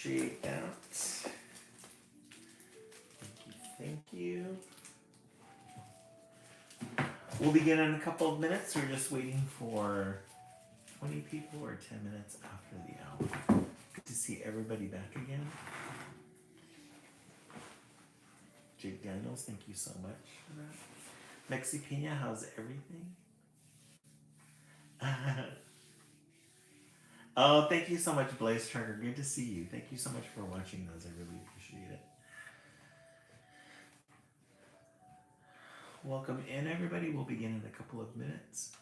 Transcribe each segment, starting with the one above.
Appreciate that. Thank you. We'll begin in a couple of minutes. We're just waiting for 20 people or 10 minutes after the hour. Good to see everybody back again. Jake Daniels, thank you so much for that. Mexi Pina, how's everything? Oh, thank you so much, Blaze Trucker. Good to see you. Thank you so much for watching those. I really appreciate it. Welcome in, everybody. We'll begin in a couple of minutes.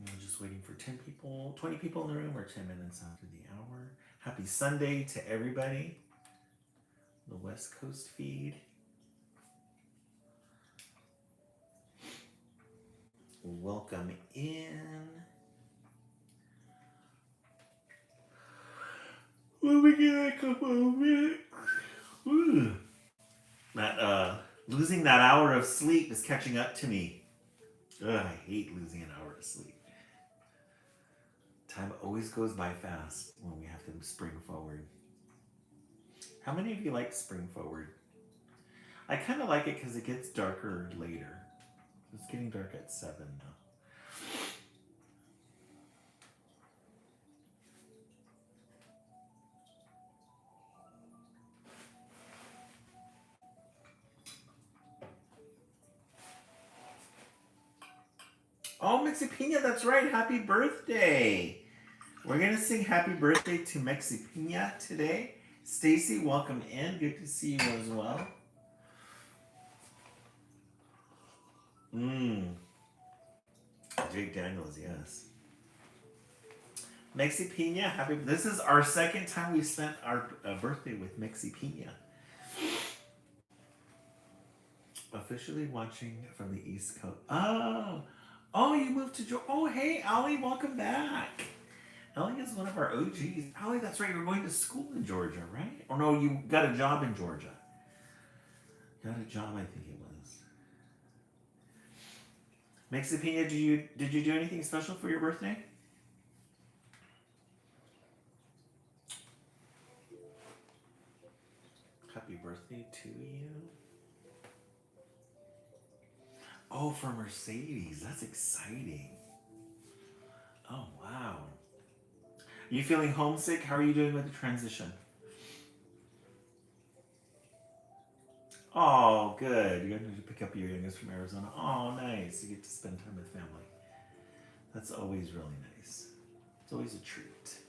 We're just waiting for 10 people, 20 people in the room, or 10 minutes after the hour. Happy Sunday to everybody. The West Coast feed. Welcome in. We'll begin in a couple of minutes. Ooh. That losing that hour of sleep is catching up to me. Ugh, I hate losing an hour of sleep. Time always goes by fast when we have to spring forward. How many of you like spring forward? I kind of like it because it gets darker later. It's getting dark at 7 now. Oh, Mexi Pina, that's right. Happy birthday. We're going to sing happy birthday to Mexi Pina today. Stacy, welcome in. Good to see you as well. Jake Daniels, yes. Mexi Pina, happy. This is our second time we spent our birthday with Mexi Pina. Officially watching from the East Coast. Oh, you moved to Georgia. Oh, hey, Allie, welcome back. Allie is one of our OGs. Allie, that's right. You're going to school in Georgia, right? Or no, you got a job in Georgia. Got a job, I think it was. Mexi Pina, did you do anything special for your birthday? Happy birthday to you. Oh, for Mercedes. That's exciting. Oh, wow. Are you feeling homesick? How are you doing with the transition? Oh, good. You're going to pick up your youngest from Arizona. Oh, nice. You get to spend time with family. That's always really nice. It's always a treat.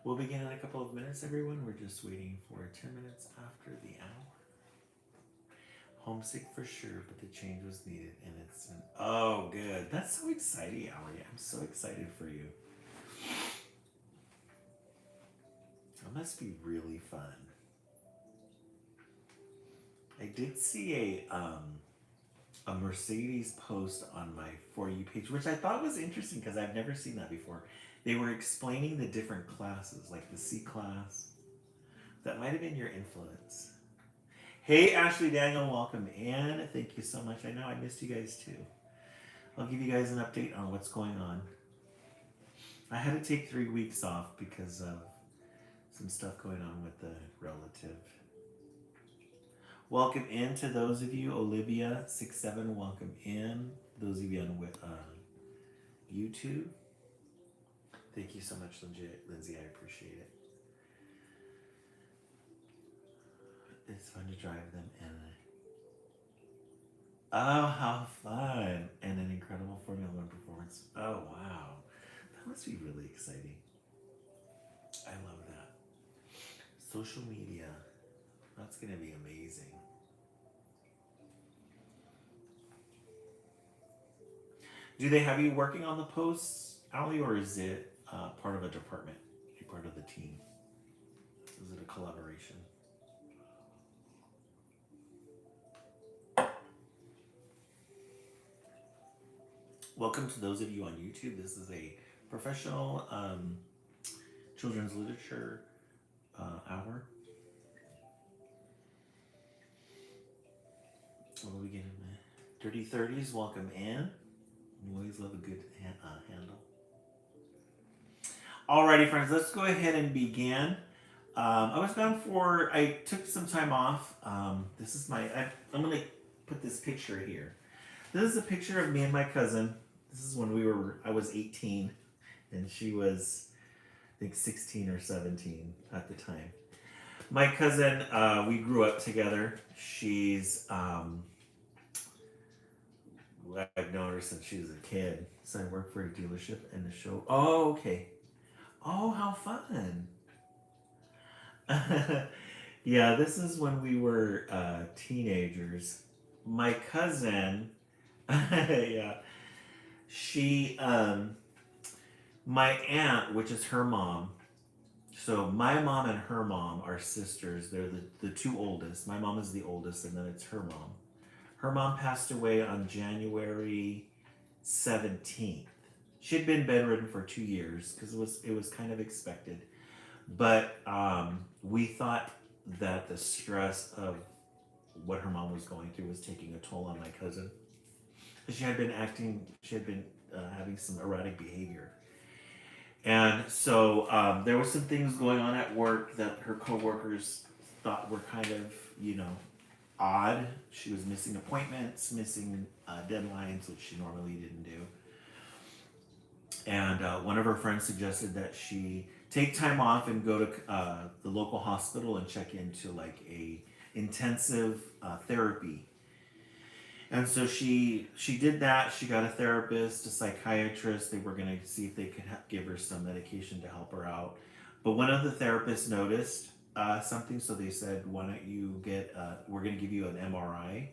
We'll begin in a couple of minutes, everyone. We're just waiting for 10 minutes after the hour. Homesick for sure, but the change was needed, and it's been... Oh, good. That's so exciting, Allie. I'm so excited for you. That must be really fun. I did see a Mercedes post on my For You page, which I thought was interesting because I've never seen that before. They were explaining the different classes, like the C class. That might have been your influence. Hey, Ashley Daniel, welcome in. Thank you so much. I know I missed you guys too. I'll give you guys an update on what's going on. I had to take 3 weeks off because of some stuff going on with the relative. Welcome in to those of you, Olivia67, welcome in. Those of you on YouTube. Thank you so much, Lindsay. I appreciate it. It's fun to drive them in. Oh, how fun. And an incredible Formula One performance. Oh, wow. That must be really exciting. I love that. Social media. That's going to be amazing. Do they have you working on the posts, Allie, or is it part of a department? You're part of the team? Is it a collaboration? Welcome to those of you on YouTube. This is a professional children's literature hour. What are we getting? Dirty 30s, welcome in. We always love a good handle. Alrighty, friends, let's go ahead and begin. I was gone for, I took some time off. This is I'm going to put this picture here. This is a picture of me and my cousin. This is when I was 18 and she was, I think, 16 or 17 at the time. My cousin, we grew up together. I've known her since she was a kid. So I worked for a dealership and the show. Oh, okay. Oh, how fun. Yeah, this is when we were teenagers. My cousin, yeah, she, my aunt, which is her mom. So my mom and her mom are sisters. They're the two oldest. My mom is the oldest, and then it's her mom. Her mom passed away on January 17th. She had been bedridden for 2 years because it was kind of expected. But we thought that the stress of what her mom was going through was taking a toll on my cousin. She had been having some erratic behavior. And so there were some things going on at work that her coworkers thought were kind of, odd. She was missing appointments, missing deadlines, which she normally didn't do. And one of her friends suggested that she take time off and go to the local hospital and check into like a intensive therapy. And so she did that. She got a therapist, a psychiatrist. They were going to see if they could give her some medication to help her out. But one of the therapists noticed something, so they said, "Why don't you we're going to give you an MRI."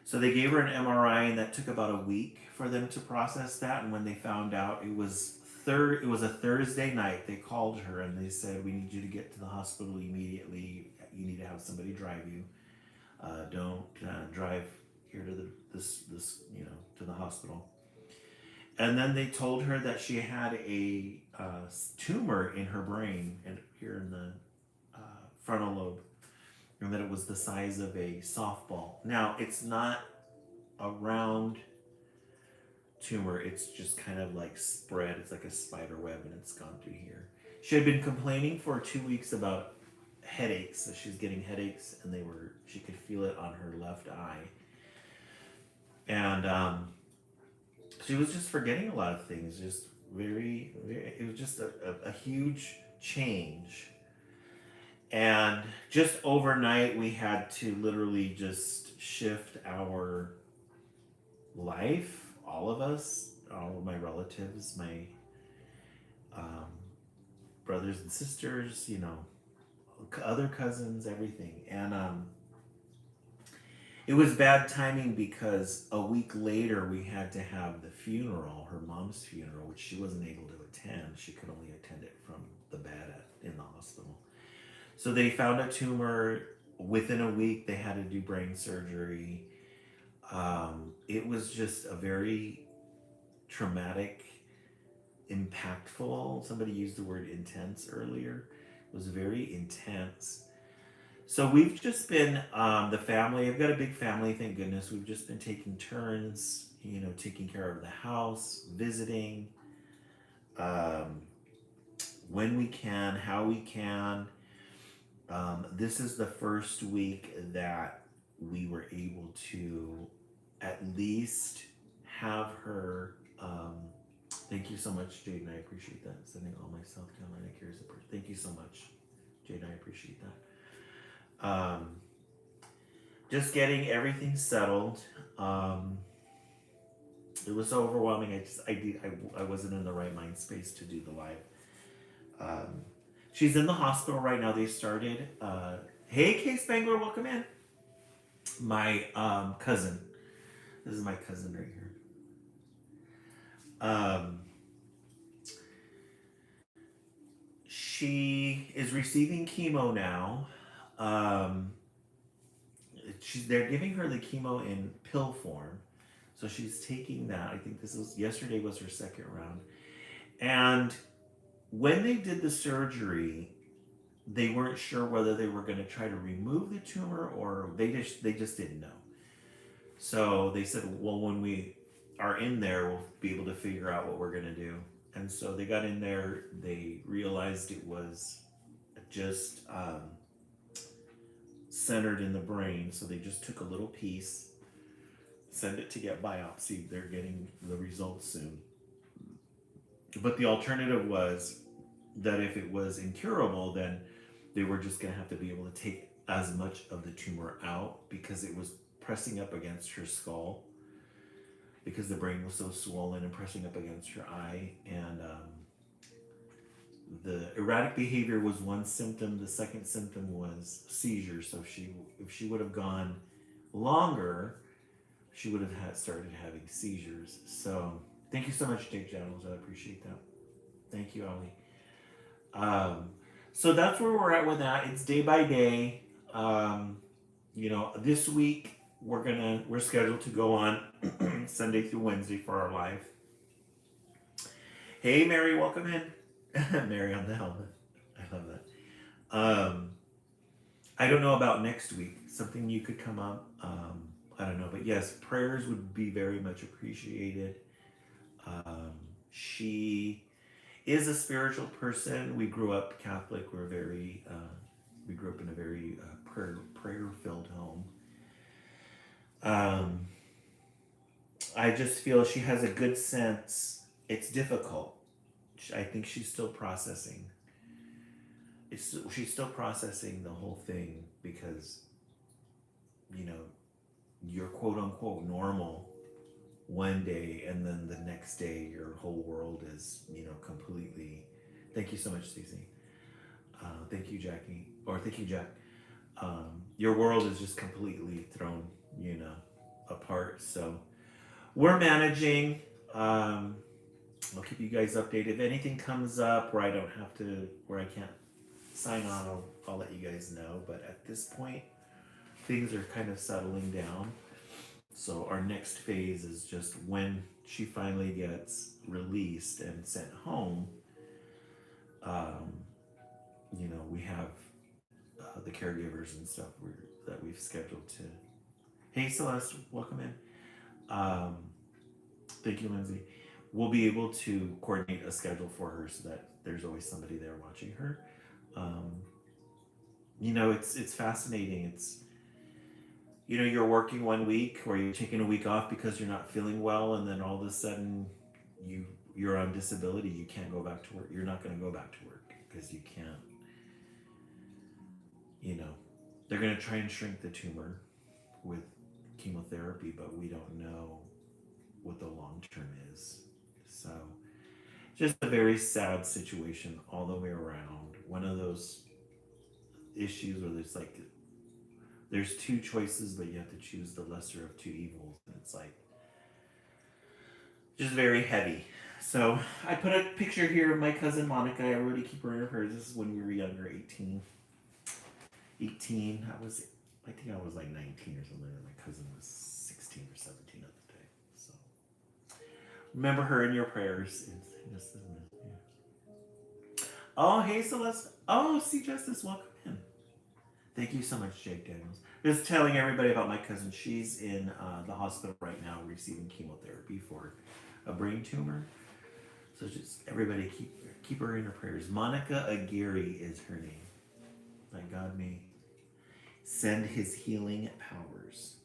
So they gave her an MRI, and that took about a week for them to process that. And when they found out, it was a Thursday night. They called her and they said, "We need you to get to the hospital immediately. You need to have somebody drive you. Don't drive here to this to the hospital." And then they told her that she had a tumor in her brain and here in the frontal lobe, and that it was the size of a softball. Now, it's not a round tumor, it's just kind of like spread. It's like a spider web, and it's gone through here. She had been complaining for 2 weeks about headaches. So she's getting headaches, and she could feel it on her left eye. And she was just forgetting a lot of things. Just it was just a huge change. And just overnight, we had to literally just shift our life, all of us, all of my relatives, my brothers and sisters, other cousins, everything. And it was bad timing because a week later we had to have the funeral, her mom's funeral, which she wasn't able to attend. She could only attend it from the bed in the hospital. So they found a tumor. Within a week, they had to do brain surgery. It was just a very traumatic, impactful. Somebody used the word intense earlier. It was very intense. So we've just been, the family, I've got a big family, thank goodness. We've just been taking turns, taking care of the house, visiting, when we can, how we can. This is the first week that we were able to at least have her. Thank you so much, Jaden. I appreciate that. Sending all my South Carolina cares. Thank you so much, Jaden. I appreciate that. Just getting everything settled. It was so overwhelming. I wasn't in the right mind space to do the live. She's in the hospital right now. They started. Hey, Kay Spangler, welcome in. My cousin. This is my cousin right here. She is receiving chemo now. They're giving her the chemo in pill form, so she's taking that. I think yesterday was her second round, and when they did the surgery, they weren't sure whether they were going to try to remove the tumor or they just didn't know. So they said, well, when we are in there, we'll be able to figure out what we're going to do. And so they got in there, they realized it was just centered in the brain. So they just took a little piece, send it to get biopsied. They're getting the results soon. But the alternative was that if it was incurable, then they were just going to have to be able to take as much of the tumor out because it was pressing up against her skull because the brain was so swollen and pressing up against her eye. And the erratic behavior was one symptom. The second symptom was seizures. So if she would have gone longer, she would have started having seizures. So thank you so much, Jake Jaddles. I appreciate that. Thank you, Ali. So that's where we're at with that. It's day by day. This week we're scheduled to go on Sunday through Wednesday for our live. Hey, Mary, welcome in. Mary on the helmet. I love that. I don't know about next week. Something you could come up. I don't know, but yes, prayers would be very much appreciated. She is a spiritual person. We grew up Catholic. We grew up in a very prayer-filled home. I just feel she has a good sense. It's difficult. I think she's still processing. She's still processing the whole thing because, you're quote unquote normal one day and then the next day your whole world is, completely. Thank you so much, Stacey. Thank you, Jackie. Or thank you, Jack. Your world is just completely thrown, apart. So we're managing. I'll keep you guys updated. If anything comes up where I can't sign on, I'll let you guys know. But at this point, things are kind of settling down. So our next phase is just when she finally gets released and sent home. We have the caregivers and stuff that we've scheduled to. Hey, Celeste, welcome in. Thank you, Lindsay. We'll be able to coordinate a schedule for her so that there's always somebody there watching her. It's fascinating. It's you're working one week or you're taking a week off because you're not feeling well, and then all of a sudden you're on disability. You can't go back to work. You're not going to go back to work because you can't. They're going to try and shrink the tumor with chemotherapy, but we don't know what the long term is. So just a very sad situation all the way around. One of those issues where there's two choices, but you have to choose the lesser of two evils. And it's just very heavy. So I put a picture here of my cousin Monica. Everybody keep her in her prayers. This is when we were younger, 18. I think I was like 19 or something, and my cousin was 16 or 17 at the time. So remember her in your prayers. Oh, hey, Celeste. Oh, see, Justice, welcome in. Thank you so much, Jake Daniels. Just telling everybody about my cousin. She's in the hospital right now receiving chemotherapy for a brain tumor. So just everybody keep her in her prayers. Monica Aguirre is her name. That God may send his healing powers.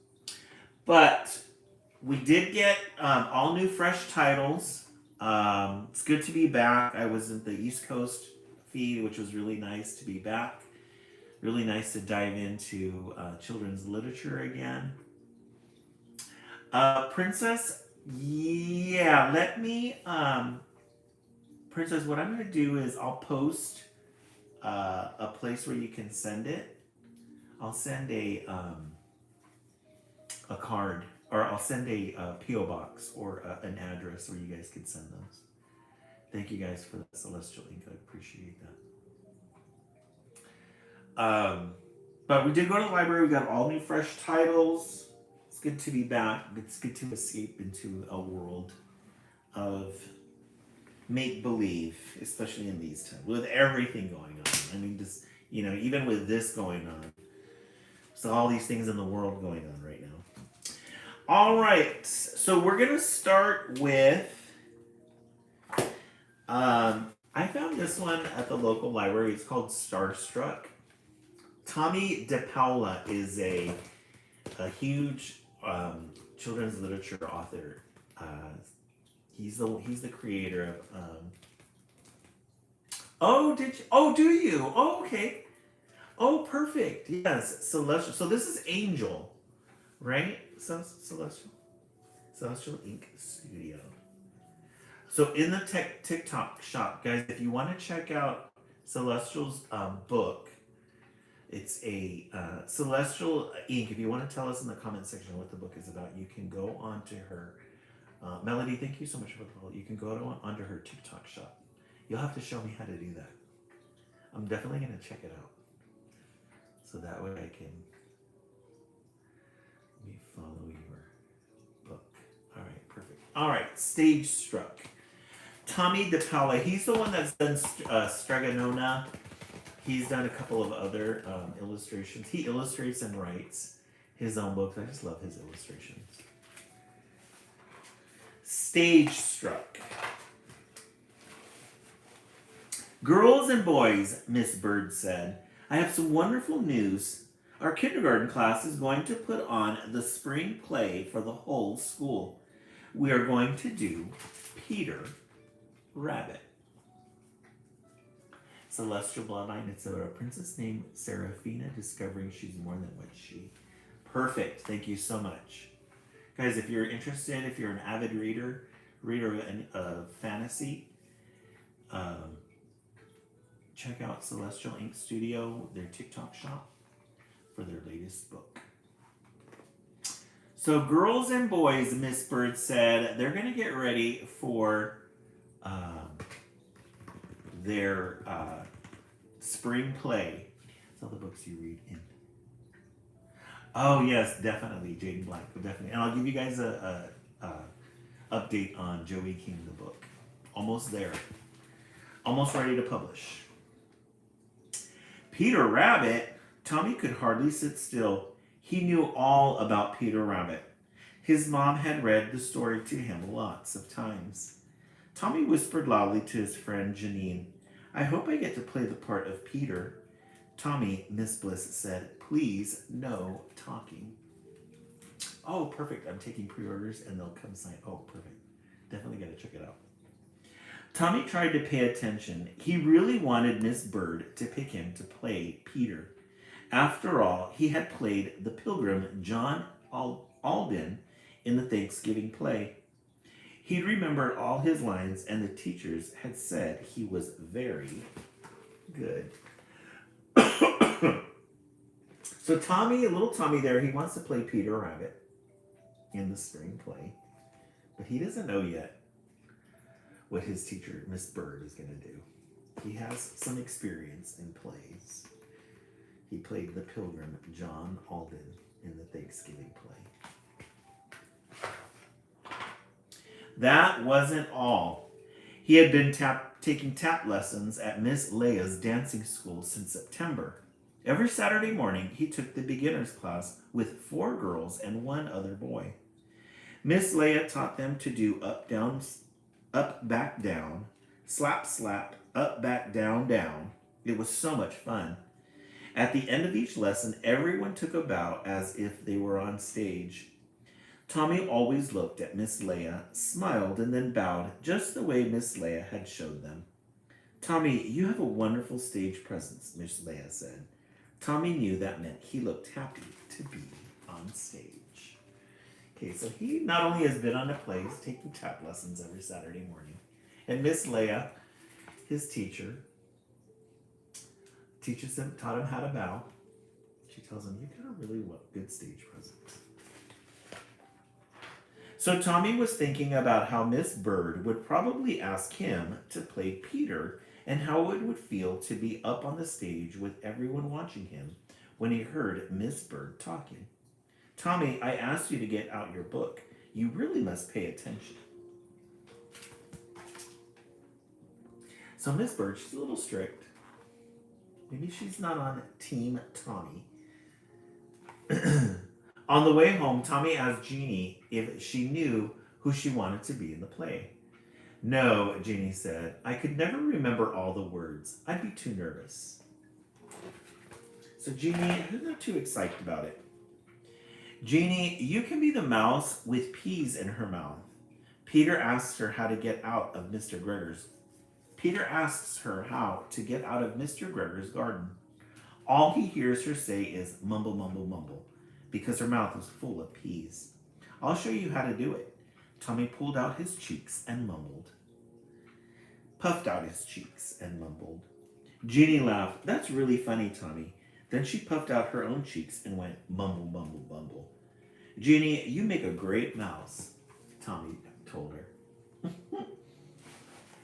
But we did get all new fresh titles. It's good to be back. I was in the East Coast feed, which was really nice to be back. Really nice to dive into children's literature again. Princess, Princess, what I'm going to do is I'll post a place where you can send it. I'll send a card, or I'll send a P.O. box or an address where you guys can send those. Thank you guys for the celestial ink. I appreciate that. But we did go to the library. We got all new fresh titles. It's good to be back. It's good to escape into a world of make-believe, especially in these times, with everything going on. I mean, just, even with this going on, so all these things in the world going on right All right. So we're gonna start with. I found this one at the local library. It's called Starstruck. Tommy DePaula is a huge children's literature author. Uh, he's the creator of. Oh, did you? Oh, do you? Oh, okay. Oh, perfect. Yes, Celestial. So this is Angel, right? So Celestial Ink Studio. So in the TikTok shop, guys, if you want to check out Celestial's book, it's a Celestial Ink. If you want to tell us in the comment section what the book is about, you can go onto her. Melody, thank you so much for the follow. You can go onto her TikTok shop. You'll have to show me how to do that. I'm definitely going to check it out. So that way I can let me follow your book. All right, perfect. All right, Stage Struck. Tommy DePaula, he's the one that's done Straganona. He's done a couple of other illustrations. He illustrates and writes his own books. I just love his illustrations. Stage Struck. Girls and boys, Miss Bird said, I have some wonderful news. Our kindergarten class is going to put on the spring play for the whole school. We are going to do Peter Rabbit. Celestial Bloodline. It's a princess named Seraphina discovering she's more than what she. Perfect. Thank you so much. Guys, if you're interested, if you're an avid reader of fantasy, check out Celestial Ink Studio, their TikTok shop, for their latest book. So girls and boys, Miss Bird said, they're going to get ready for their spring play. It's all the books you read in. Oh yes, definitely, Jaden Black, definitely. And I'll give you guys a update on Joey King, the book. Almost there. Almost ready to publish. Peter Rabbit, Tommy could hardly sit still. He knew all about Peter Rabbit. His mom had read the story to him lots of times. Tommy whispered loudly to his friend Janine, I hope I get to play the part of Peter. Tommy, Miss Bliss said, please, no talking. Oh, perfect. I'm taking pre-orders and they'll come sign. Oh, perfect. Definitely got to check it out. Tommy tried to pay attention. He really wanted Miss Bird to pick him to play Peter. After all, he had played the pilgrim John Alden in the Thanksgiving play. He'd remembered all his lines, and the teachers had said he was very good. So Tommy, little Tommy there, he wants to play Peter Rabbit in the spring play, but he doesn't know yet what his teacher, Miss Bird, is going to do. He has some experience in plays. He played the pilgrim John Alden in the Thanksgiving play. That wasn't all. He had been taking tap lessons at Miss Leia's dancing school since September. Every Saturday morning, he took the beginner's class with 4 girls and 1 other boy. Miss Leia taught them to do up, down, up, back, down, slap, slap, up, back, down, down. It was so much fun. At the end of each lesson, everyone took a bow as if they were on stage. Tommy always looked at Miss Leia, smiled, and then bowed just the way Miss Leia had showed them. Tommy, you have a wonderful stage presence, Miss Leia said. Tommy knew that meant he looked happy to be on stage. Okay, so he not only has been on a play, he's taking tap lessons every Saturday morning. And Miss Leia, his teacher, taught him how to bow. She tells him, you've got a really good stage presence. So Tommy was thinking about how Miss Bird would probably ask him to play Peter and how it would feel to be up on the stage with everyone watching him when he heard Miss Bird talking. Tommy, I asked you to get out your book. You really must pay attention. So Miss Bird, she's a little strict. Maybe she's not on Team Tommy. On the way home, Tommy asked Jeannie if she knew who she wanted to be in the play. No, Jeannie said. I could never remember all the words. I'd be too nervous. So Jeannie, who's not too excited about it? Jeannie, you can be the mouse with peas in her mouth. Peter asks her how to get out of Mr. Gregor's. Peter asks her how to get out of Mr. Gregor's garden. All he hears her say is mumble, mumble, mumble, because her mouth is full of peas. I'll show you how to do it. Tommy pulled out his cheeks and mumbled. Puffed out his cheeks and mumbled. Jeannie laughed. That's really funny, Tommy. Then she puffed out her own cheeks and went mumble, mumble, mumble. Jeannie, you make a great mouse, Tommy told her.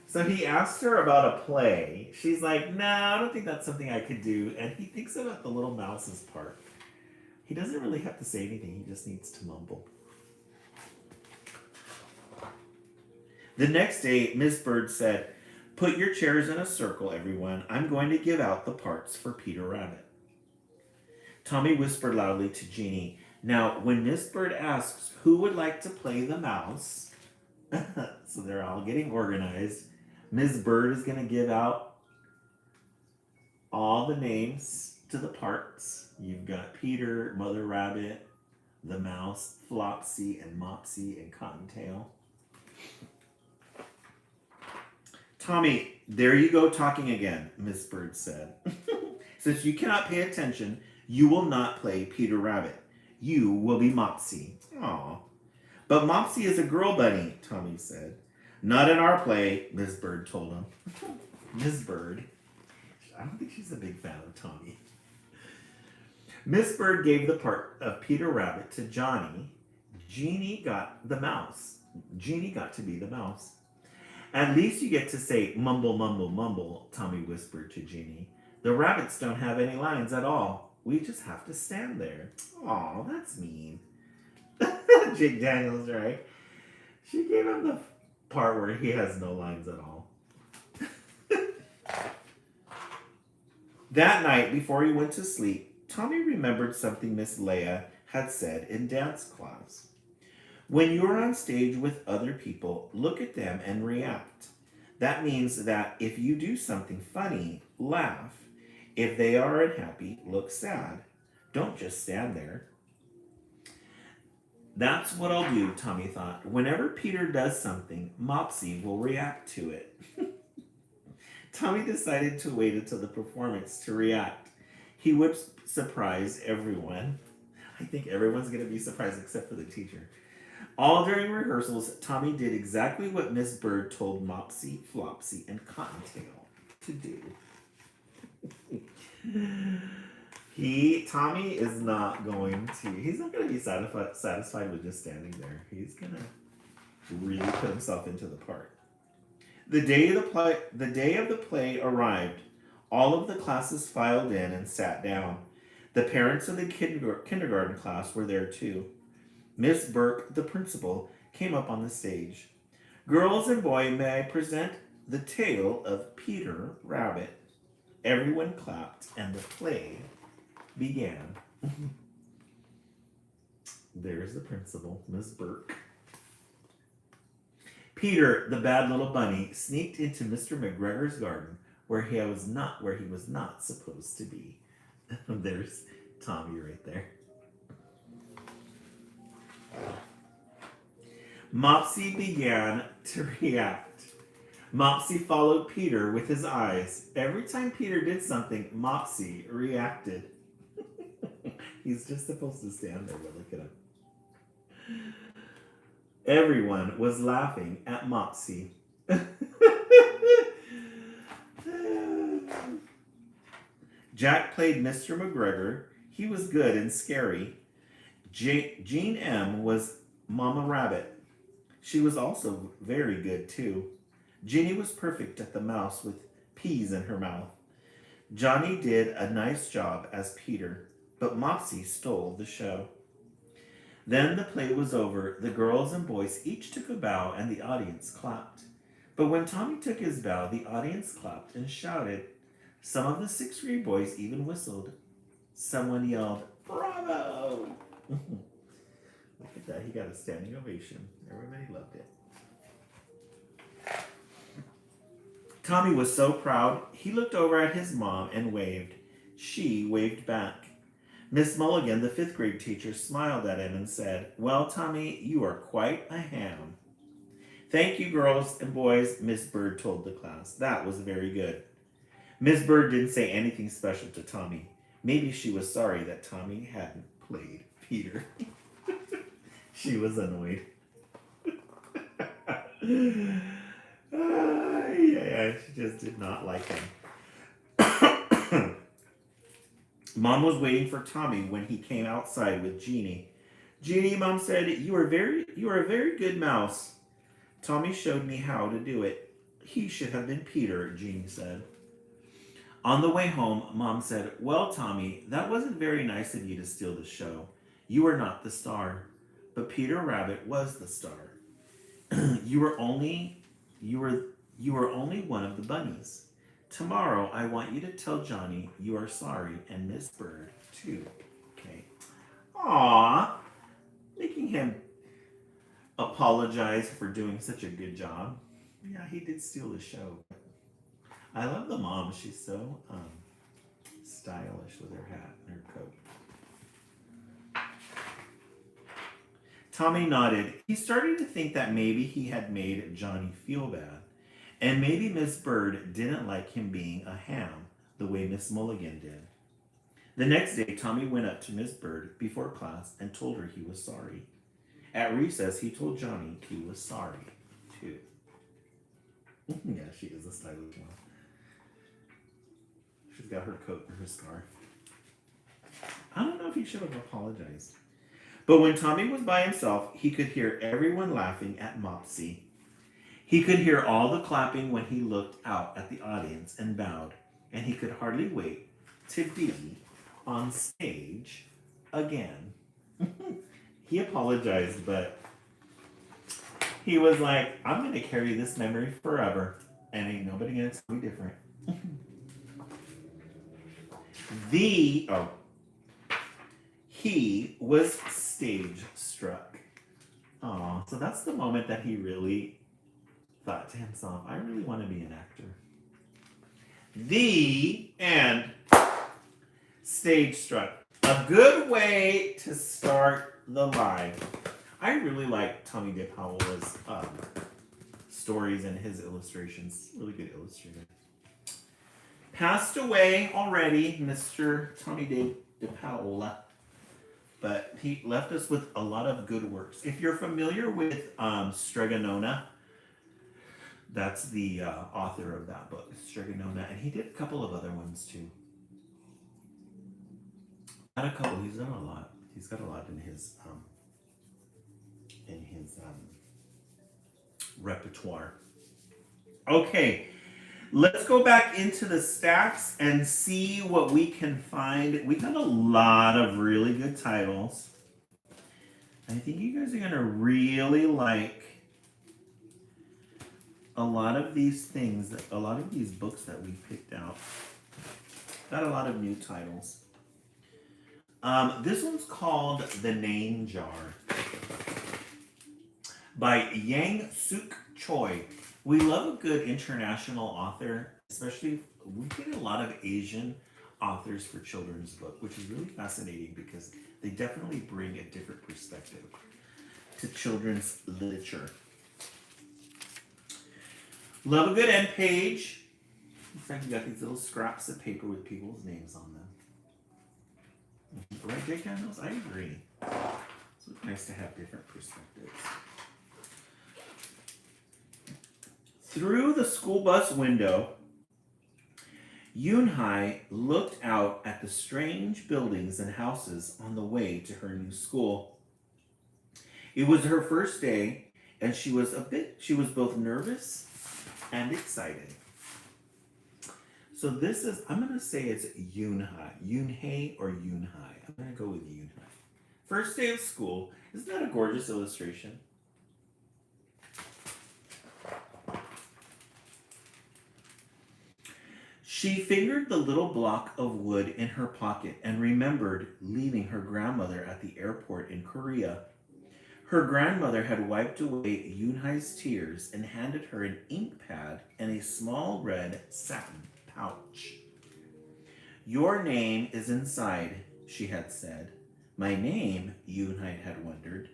So he asked her about a play. She's like, no, I don't think that's something I could do. And he thinks about the little mouse's part. He doesn't really have to say anything. He just needs to mumble. The next day, Miss Bird said, put your chairs in a circle, everyone. I'm going to give out the parts for Peter Rabbit. Tommy whispered loudly to Jeannie, now, when Miss Bird asks who would like to play the mouse, so they're all getting organized, Miss Bird is going to give out all the names to the parts. You've got Peter, Mother Rabbit, the mouse, Flopsy, and Mopsy, and Cottontail. Tommy, there you go talking again, Miss Bird said. Since you cannot pay attention, you will not play Peter Rabbit. You will be Mopsy. Aw. But Mopsy is a girl bunny, Tommy said. Not in our play, Miss Bird told him. Miss Bird. I don't think she's a big fan of Tommy. Miss Bird gave the part of Peter Rabbit to Johnny. Jeannie got the mouse. Jeannie got to be the mouse. At least you get to say mumble, mumble, mumble, Tommy whispered to Jeannie. The rabbits don't have any lines at all. We just have to stand there. Aw, that's mean. Jake Daniels, right? She gave him the part where he has no lines at all. That night, before he went to sleep, Tommy remembered something Miss Leia had said in dance class. When you're on stage with other people, look at them and react. That means that if you do something funny, laugh. If they are unhappy, look sad. Don't just stand there. That's what I'll do, Tommy thought. Whenever Peter does something, Mopsy will react to it. Tommy decided to wait until the performance to react. He would surprise everyone. I think everyone's going to be surprised except for the teacher. All during rehearsals, Tommy did exactly what Miss Bird told Mopsy, Flopsy, and Cottontail to do. Tommy is not going to, he's not going to be satisfied with just standing there. He's going to really put himself into the part. The day of the play arrived. All of the classes filed in and sat down. The parents of the kindergarten class were there too. Miss Burke, the principal, came up on the stage. Girls and boys, may I present the tale of Peter Rabbit. Everyone clapped and the play began. There's the principal, Miss Burke. Peter, the bad little bunny, sneaked into Mr. McGregor's garden where he was not supposed to be. There's Tommy right there. Mopsy began to react. Mopsy followed Peter with his eyes. Every time Peter did something, Mopsy reacted. He's just supposed to stand there, but look at him. Everyone was laughing at Mopsy. Jack played Mr. McGregor. He was good and scary. Jean M. was Mama Rabbit. She was also very good too. Jeannie was perfect at the mouse with peas in her mouth. Johnny did a nice job as Peter, but Mopsy stole the show. Then the play was over. The girls and boys each took a bow and the audience clapped. But when Tommy took his bow, the audience clapped and shouted. Some of the 6th grade boys even whistled. Someone yelled, "Bravo!" he got a standing ovation. Everybody loved it. Tommy was so proud, he looked over at his mom and waved. She waved back. Miss Mulligan, the 5th grade teacher, smiled at him and said, "Well, Tommy, you are quite a ham." "Thank you, girls and boys," Miss Bird told the class. "That was very good." Miss Bird didn't say anything special to Tommy. Maybe she was sorry that Tommy hadn't played Peter. She was annoyed. Yeah, she just did not like him. Mom was waiting for Tommy when he came outside with Jeannie. "Jeannie," Mom said, you are a very good mouse." "Tommy showed me how to do it. He should have been Peter," Jeannie said. On the way home, Mom said, "Well, Tommy, that wasn't very nice of you to steal the show. You were not the star, but Peter Rabbit was the star. you were only one of the bunnies. Tomorrow, I want you to tell Johnny you are sorry, and Miss Bird too." Okay. Aww, making him apologize for doing such a good job. Yeah, he did steal the show. I love the mom. She's so stylish with her hat and her coat. Tommy nodded. He started to think that maybe he had made Johnny feel bad. And maybe Miss Bird didn't like him being a ham the way Miss Mulligan did. The next day, Tommy went up to Miss Bird before class and told her he was sorry. At recess, he told Johnny he was sorry, too. Yeah, she is a stylish mom. She's got her coat and her scarf. I don't know if he should have apologized. But when Tommy was by himself, he could hear everyone laughing at Mopsy. He could hear all the clapping when he looked out at the audience and bowed, and he could hardly wait to be on stage again. He apologized, but he was like, "I'm going to carry this memory forever, and ain't nobody going to tell me different." He was stage struck. Aw, so that's the moment that he really thought to himself, "I really want to be an actor." The end. Stage struck. A good way to start the live. I really like Tommy DePaola's stories and his illustrations. Really good illustrator. Passed away already, Mr. Tommy DePaola. But he left us with a lot of good works. If you're familiar with Stregonona, that's the author of that book, Stregonona, and he did a couple of other ones too. Not a couple. He's done a lot. He's got a lot in his repertoire. Okay, let's go back into the stacks and see what we can find. We got a lot of really good titles. I think you guys are gonna really like a lot of these things, a lot of these books that we picked out. Got a lot of new titles. This one's called The Name Jar by Yang Suk Choi. We love a good international author, especially we get a lot of Asian authors for children's book, which is really fascinating because they definitely bring a different perspective to children's literature. Love a good end page. In fact, you got these little scraps of paper with people's names on them. Right, Jake Daniels? I agree. It's nice to have different perspectives. Through the school bus window, Yoon-hai looked out at the strange buildings and houses on the way to her new school. It was her first day, and she was both nervous and excited. So this is, I'm going to say it's Yoon-hai. Yoon-hae or Yoon-hai. I'm going to go with Yoon-hai. First day of school. Isn't that a gorgeous illustration? She fingered the little block of wood in her pocket and remembered leaving her grandmother at the airport in Korea. Her grandmother had wiped away Yunhai's tears and handed her an ink pad and a small red satin pouch. Your name is inside, she had said. My name, Yunhai had wondered.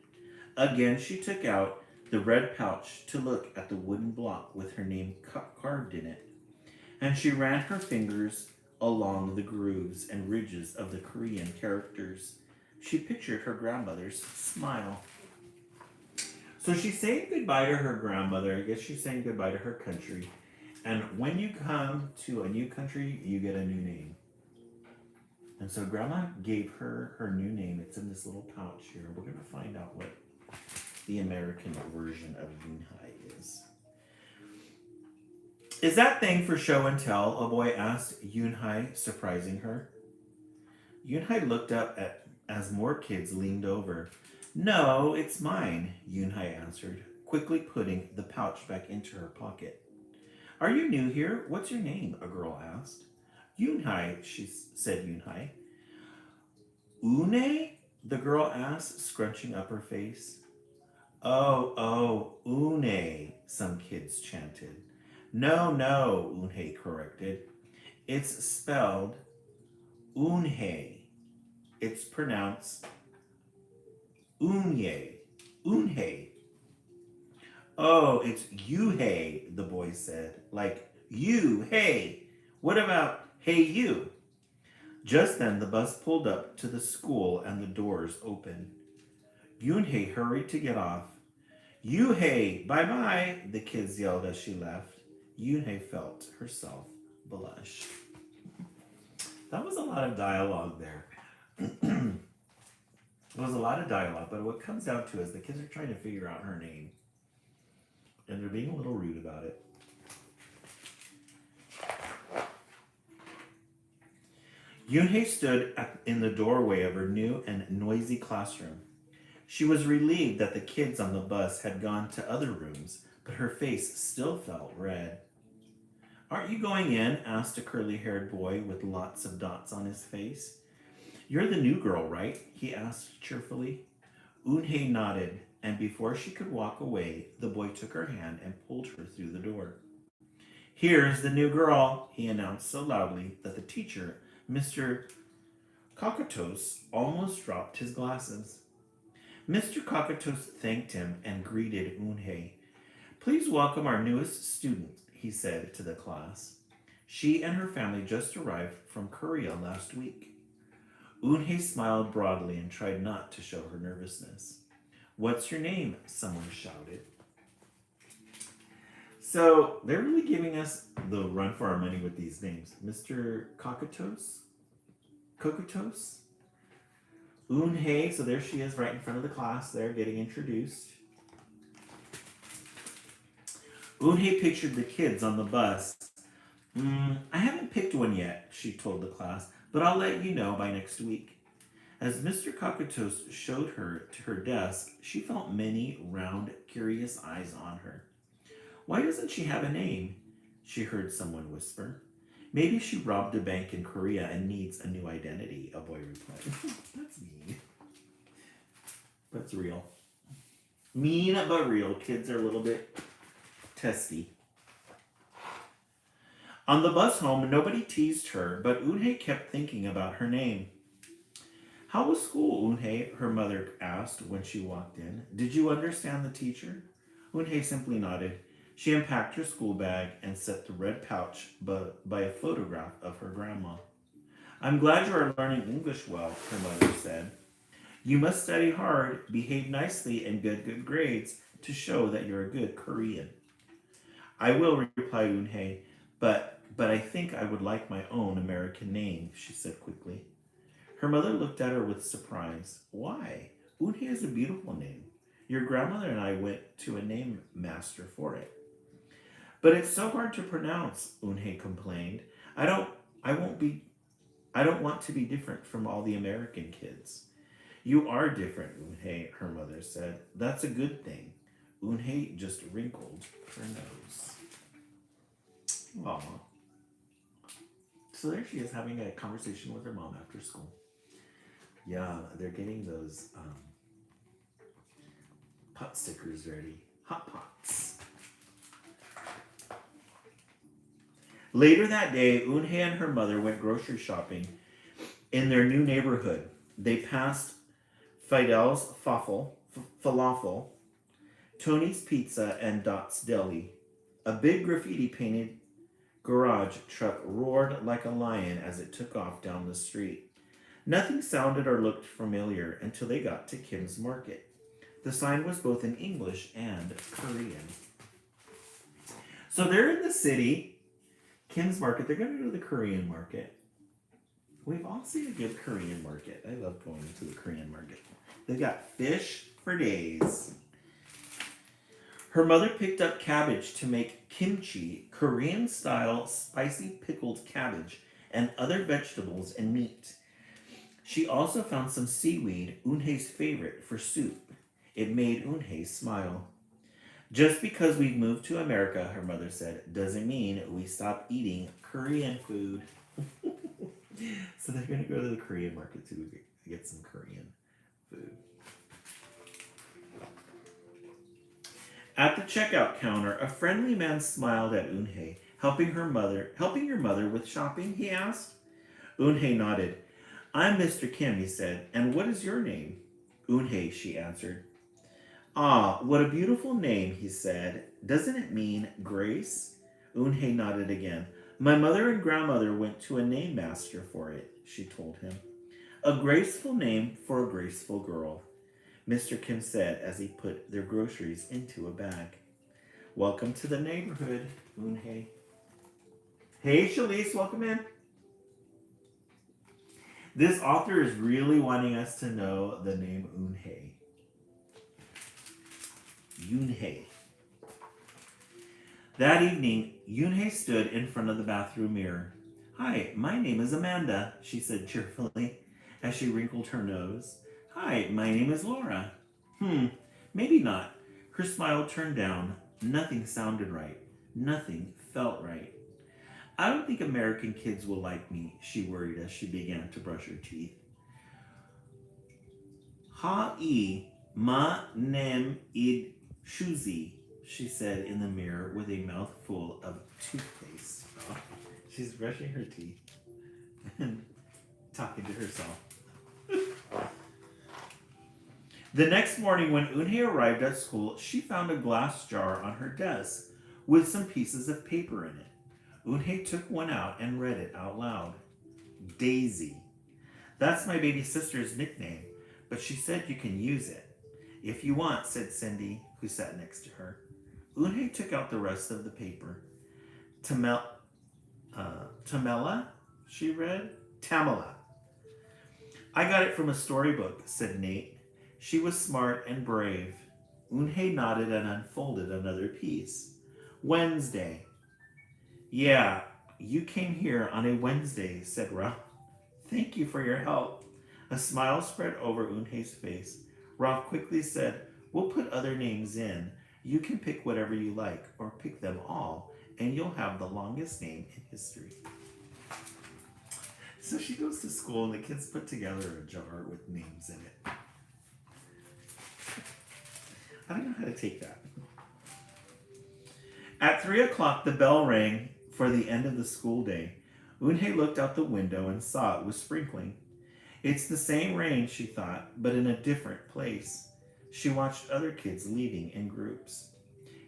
Again, she took out the red pouch to look at the wooden block with her name carved in it, and she ran her fingers along the grooves and ridges of the Korean characters. She pictured her grandmother's smile. So she's saying goodbye to her grandmother. I guess she's saying goodbye to her country. And when you come to a new country, you get a new name. And so Grandma gave her her new name. It's in this little pouch here. We're going to find out what the American version of Yunhai is. Is that thing for show and tell? A boy asked Yunhai, surprising her. Yunhai looked up as more kids leaned over. No, it's mine, Yunhai answered, quickly putting the pouch back into her pocket. Are you new here? What's your name? A girl asked. Yunhai, said Yunhai. Une? The girl asked, scrunching up her face. Oh, Une, some kids chanted. No, Une corrected. It's spelled Unhei. It's pronounced Unye. Unhei. Oh, it's Yuhei, the boy said. Like, you, hey. What about hey you? Just then the bus pulled up to the school and the doors opened. Yunhei hurried to get off. Yuhei, bye-bye, the kids yelled as she left. Yunhei felt herself blush. That was a lot of dialogue there. It was a lot of dialogue, but what comes down to is the kids are trying to figure out her name. And they're being a little rude about it. Yunhei stood in the doorway of her new and noisy classroom. She was relieved that the kids on the bus had gone to other rooms, but her face still felt red. Aren't you going in? Asked a curly-haired boy with lots of dots on his face. You're the new girl, right? He asked cheerfully. Unhei nodded, and before she could walk away, the boy took her hand and pulled her through the door. Here's the new girl, he announced so loudly that the teacher, Mr. Cockatoos, almost dropped his glasses. Mr. Cockatoos thanked him and greeted Unhei. Please welcome our newest student, he said to the class. She and her family just arrived from Korea last week. Unhei smiled broadly and tried not to show her nervousness. What's your name? Someone shouted. So they're really giving us the run for our money with these names. Mr. Cockatoos? Cockatoos? Unhei, so there she is right in front of the class there getting introduced. Unhei pictured the kids on the bus. I haven't picked one yet, she told the class, but I'll let you know by next week. As Mr. Cockatoos showed her to her desk, she felt many round, curious eyes on her. Why doesn't she have a name? She heard someone whisper. Maybe she robbed a bank in Korea and needs a new identity, a boy replied. That's mean. But it's real. Mean but real. Kids are a little bit testy. On the bus home, nobody teased her, but Unhei kept thinking about her name. How was school, Unhei? Her mother asked when she walked in. Did you understand the teacher? Unhei simply nodded. She unpacked her school bag and set the red pouch by a photograph of her grandma. I'm glad you are learning English well, her mother said. You must study hard, behave nicely, and get good grades to show that you're a good Korean. I will, replied Unhei, but I think I would like my own American name, she said quickly. Her mother looked at her with surprise. Why? Unhei is a beautiful name. Your grandmother and I went to a name master for it. But it's so hard to pronounce, Unhei complained. I don't want to be different from all the American kids. You are different, Unhei, her mother said. That's a good thing. Unhei just wrinkled her nose. Aw. So there she is having a conversation with her mom after school. Yeah, they're getting those pot stickers ready. Hot pots. Later that day, Eunhye and her mother went grocery shopping in their new neighborhood. They passed Fidel's Falafel, Tony's Pizza, and Dot's Deli. A big graffiti painted garage truck roared like a lion as it took off down the street. Nothing sounded or looked familiar until they got to Kim's Market. The sign was both in English and Korean. So they're in the city, Kim's Market. They're going to go to the Korean market. We've all seen a good Korean market. I love going to the Korean market. They've got fish for days. Her mother picked up cabbage to make kimchi, Korean-style spicy pickled cabbage, and other vegetables and meat. She also found some seaweed, Eunhye's favorite, for soup. It made Eunhye smile. Just because we've moved to America, her mother said, doesn't mean we stop eating Korean food. So they're going to go to the Korean market to get some Korean food. At the checkout counter, a friendly man smiled at Eunhye. Helping your mother with shopping, he asked. Eunhye nodded. I'm Mr. Kim, he said, and what is your name? Eunhye, she answered. Ah, what a beautiful name, he said. Doesn't it mean grace? Eunhye nodded again. My mother and grandmother went to a name master for it, she told him. A graceful name for a graceful girl, Mr. Kim said as he put their groceries into a bag. Welcome to the neighborhood, Eunhye. Hey, Shalise, welcome in. This author is really wanting us to know the name Eunhye. Eunhye. That evening, Eunhye stood in front of the bathroom mirror. Hi, my name is Amanda, she said cheerfully as she wrinkled her nose. Hi, my name is Laura. Maybe not. Her smile turned down. Nothing sounded right. Nothing felt right. I don't think American kids will like me, she worried as she began to brush her teeth. Ha-i, ma nem id shuzi, she said in the mirror with a mouthful of toothpaste. Oh, she's brushing her teeth and talking to herself. The next morning when Eunhye arrived at school, she found a glass jar on her desk with some pieces of paper in it. Eunhye took one out and read it out loud. Daisy. That's my baby sister's nickname, but she said you can use it. If you want, said Cindy, who sat next to her. Eunhye took out the rest of the paper. Tamela, she read. Tamela. I got it from a storybook, said Nate. She was smart and brave. Eunhye nodded and unfolded another piece. Wednesday. Yeah, you came here on a Wednesday, said Ralph. Thank you for your help. A smile spread over Eunhye's face. Ralph quickly said, we'll put other names in. You can pick whatever you like, or pick them all, and you'll have the longest name in history. So she goes to school, and the kids put together a jar with names in it. I don't know how to take that. At 3 o'clock, the bell rang for the end of the school day. Eunhye looked out the window and saw it was sprinkling. It's the same rain, she thought, but in a different place. She watched other kids leaving in groups.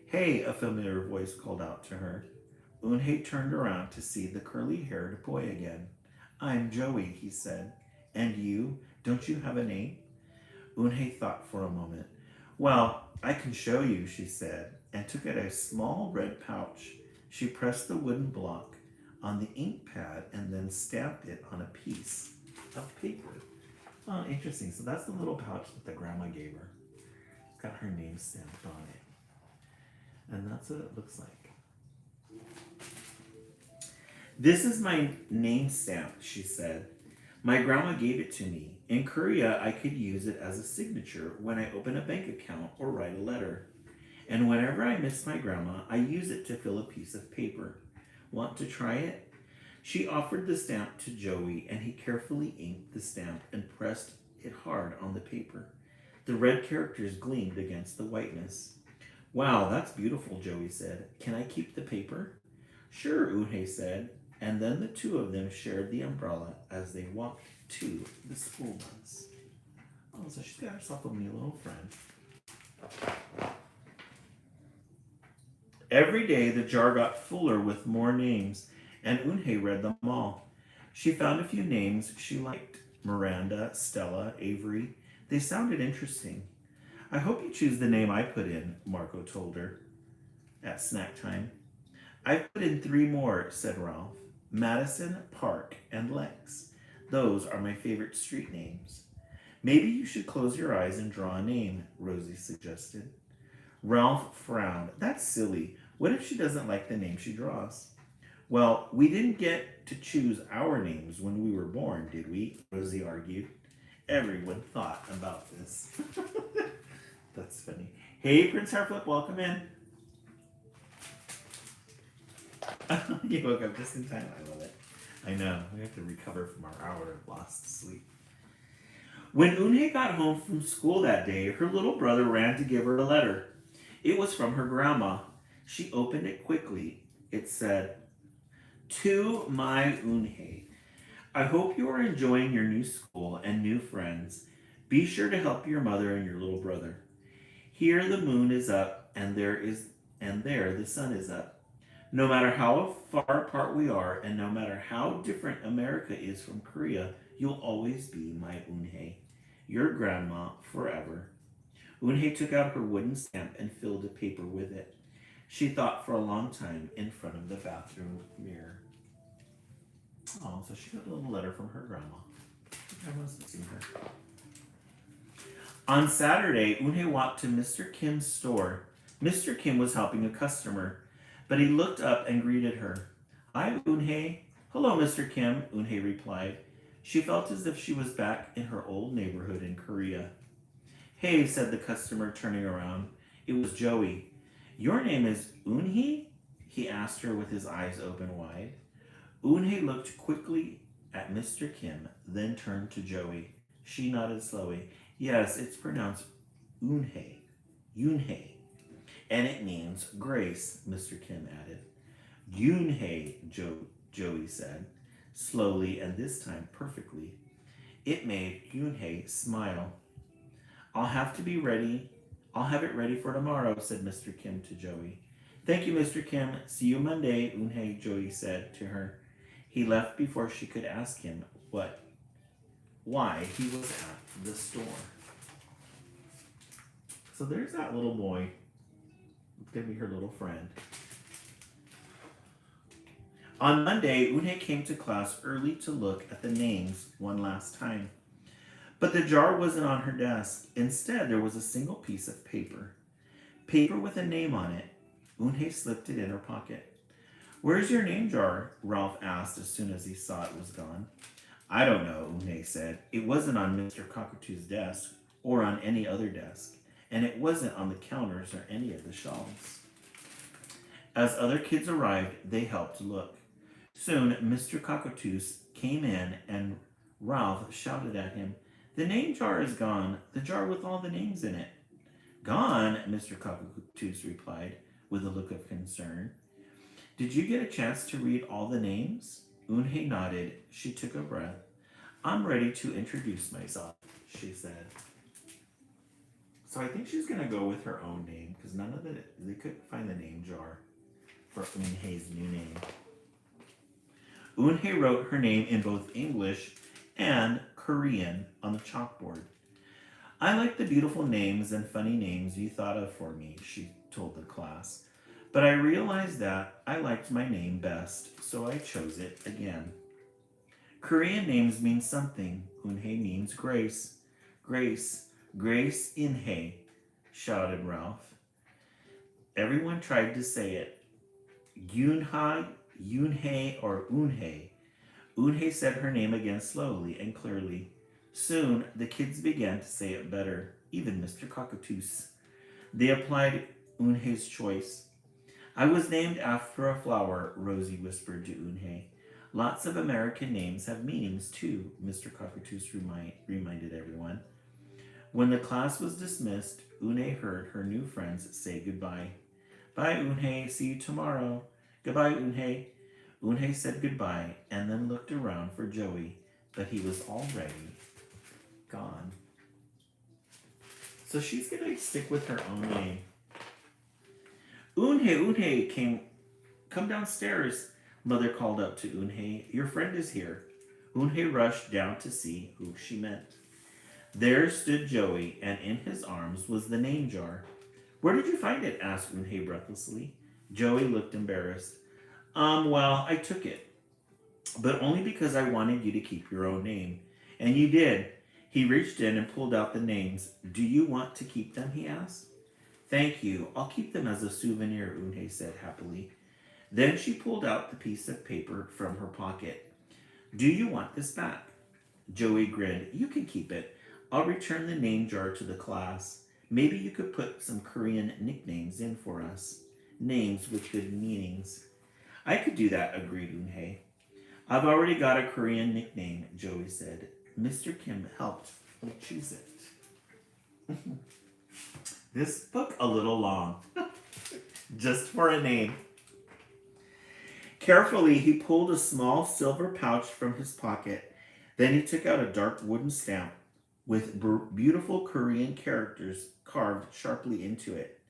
Hey, a familiar voice called out to her. Eunhye turned around to see the curly-haired boy again. I'm Joey, he said. And you? Don't you have a name? Eunhye thought for a moment. Well, I can show you, she said, and took out a small red pouch. She pressed the wooden block on the ink pad and then stamped it on a piece of paper. Oh, interesting. So that's the little pouch that the grandma gave her. It's got her name stamped on it. And that's what it looks like. This is my name stamp, she said. My grandma gave it to me. In Korea, I could use it as a signature when I open a bank account or write a letter. And whenever I miss my grandma, I use it to fill a piece of paper. Want to try it? She offered the stamp to Joey, and he carefully inked the stamp and pressed it hard on the paper. The red characters gleamed against the whiteness. Wow, that's beautiful, Joey said. Can I keep the paper? Sure, Unhei said, and then the two of them shared the umbrella as they walked to the school bus. Oh, so she's got herself a new little friend. Every day the jar got fuller with more names, and Unhei read them all. She found a few names she liked. Miranda, Stella, Avery. They sounded interesting. I hope you choose the name I put in, Marco told her at snack time. I've put in 3 more, said Ralph. Madison, Park, and Lex. Those are my favorite street names. Maybe you should close your eyes and draw a name, Rosie suggested. Ralph frowned. That's silly. What if she doesn't like the name she draws? Well, we didn't get to choose our names when we were born, did we? Rosie argued. Everyone thought about this. That's funny. Hey, Prince Harflip, welcome in. You woke up just in time. I love it. I know. We have to recover from our hour of lost sleep. When Unhei got home from school that day, her little brother ran to give her a letter. It was from her grandma. She opened it quickly. It said, To my Unhei, I hope you are enjoying your new school and new friends. Be sure to help your mother and your little brother. Here the moon is up, and there the sun is up. No matter how far apart we are, and no matter how different America is from Korea, you'll always be my Unhei, your grandma forever. Unhei took out her wooden stamp and filled a paper with it. She thought for a long time in front of the bathroom mirror. Oh, so she got a little letter from her grandma. I must have seen her. On Saturday, Unhei walked to Mr. Kim's store. Mr. Kim was helping a customer, but he looked up and greeted her. Hi, Unhei. Hello, Mr. Kim, Unhei replied. She felt as if she was back in her old neighborhood in Korea. Hey, said the customer, turning around. It was Joey. Your name is Unhei? He asked her with his eyes open wide. Unhei looked quickly at Mr. Kim, then turned to Joey. She nodded slowly. Yes, it's pronounced Unhei. Yunhei. And it means grace, Mr. Kim added. Yunhei, Joey said, slowly and this time perfectly. It made Yunhei smile. I'll have it ready for tomorrow, said Mr. Kim to Joey. Thank you, Mr. Kim. See you Monday, Unhei, Joey said to her. He left before she could ask him why he was at the store. So there's that little boy. It's going to be her little friend. On Monday, Unhei came to class early to look at the names one last time. But the jar wasn't on her desk. Instead, there was a single piece of paper. Paper with a name on it. Unhei slipped it in her pocket. Where's your name jar? Ralph asked as soon as he saw it was gone. I don't know, Unhei said. It wasn't on Mr. Cockatoo's desk or on any other desk, and it wasn't on the counters or any of the shelves. As other kids arrived, they helped look. Soon, Mr. Cockatoo came in and Ralph shouted at him, The name jar is gone, the jar with all the names in it. Gone, Mr. Cockatoo replied with a look of concern. Did you get a chance to read all the names? Unhei nodded. She took a breath. I'm ready to introduce myself, she said. So I think she's going to go with her own name because they couldn't find the name jar for Unhei's new name. Unhei wrote her name in both English and Korean on the chalkboard. I like the beautiful names and funny names you thought of for me, she told the class. But I realized that I liked my name best, so I chose it again. Korean names mean something. Unhei means grace. Grace. Grace Inhei, shouted Ralph. Everyone tried to say it. Yunhai, Yunhei, or Unhei. Unhei said her name again slowly and clearly. Soon, the kids began to say it better, even Mr. Cockatoo. They applied Unhei's choice. I was named after a flower, Rosie whispered to Unhei. Lots of American names have meanings too, Mr. Cockatoo reminded everyone. When the class was dismissed, Une heard her new friends say goodbye. Bye, Une. See you tomorrow. Goodbye, Une. Une said goodbye and then looked around for Joey, but he was already gone. So she's going to stick with her own name. Une, come downstairs, Mother called up to Une. Your friend is here. Une rushed down to see who she meant. There stood Joey, and in his arms was the name jar. Where did you find it? Asked Une breathlessly. Joey looked embarrassed. Well, I took it, but only because I wanted you to keep your own name. And you did. He reached in and pulled out the names. Do you want to keep them? He asked. Thank you. I'll keep them as a souvenir, Une said happily. Then she pulled out the piece of paper from her pocket. Do you want this back? Joey grinned. You can keep it. I'll return the name jar to the class. Maybe you could put some Korean nicknames in for us. Names with good meanings. I could do that, agreed Une. I've already got a Korean nickname, Joey said. Mr. Kim helped me choose it. This book a little long. Just for a name. Carefully, he pulled a small silver pouch from his pocket. Then he took out a dark wooden stamp with beautiful Korean characters carved sharply into it.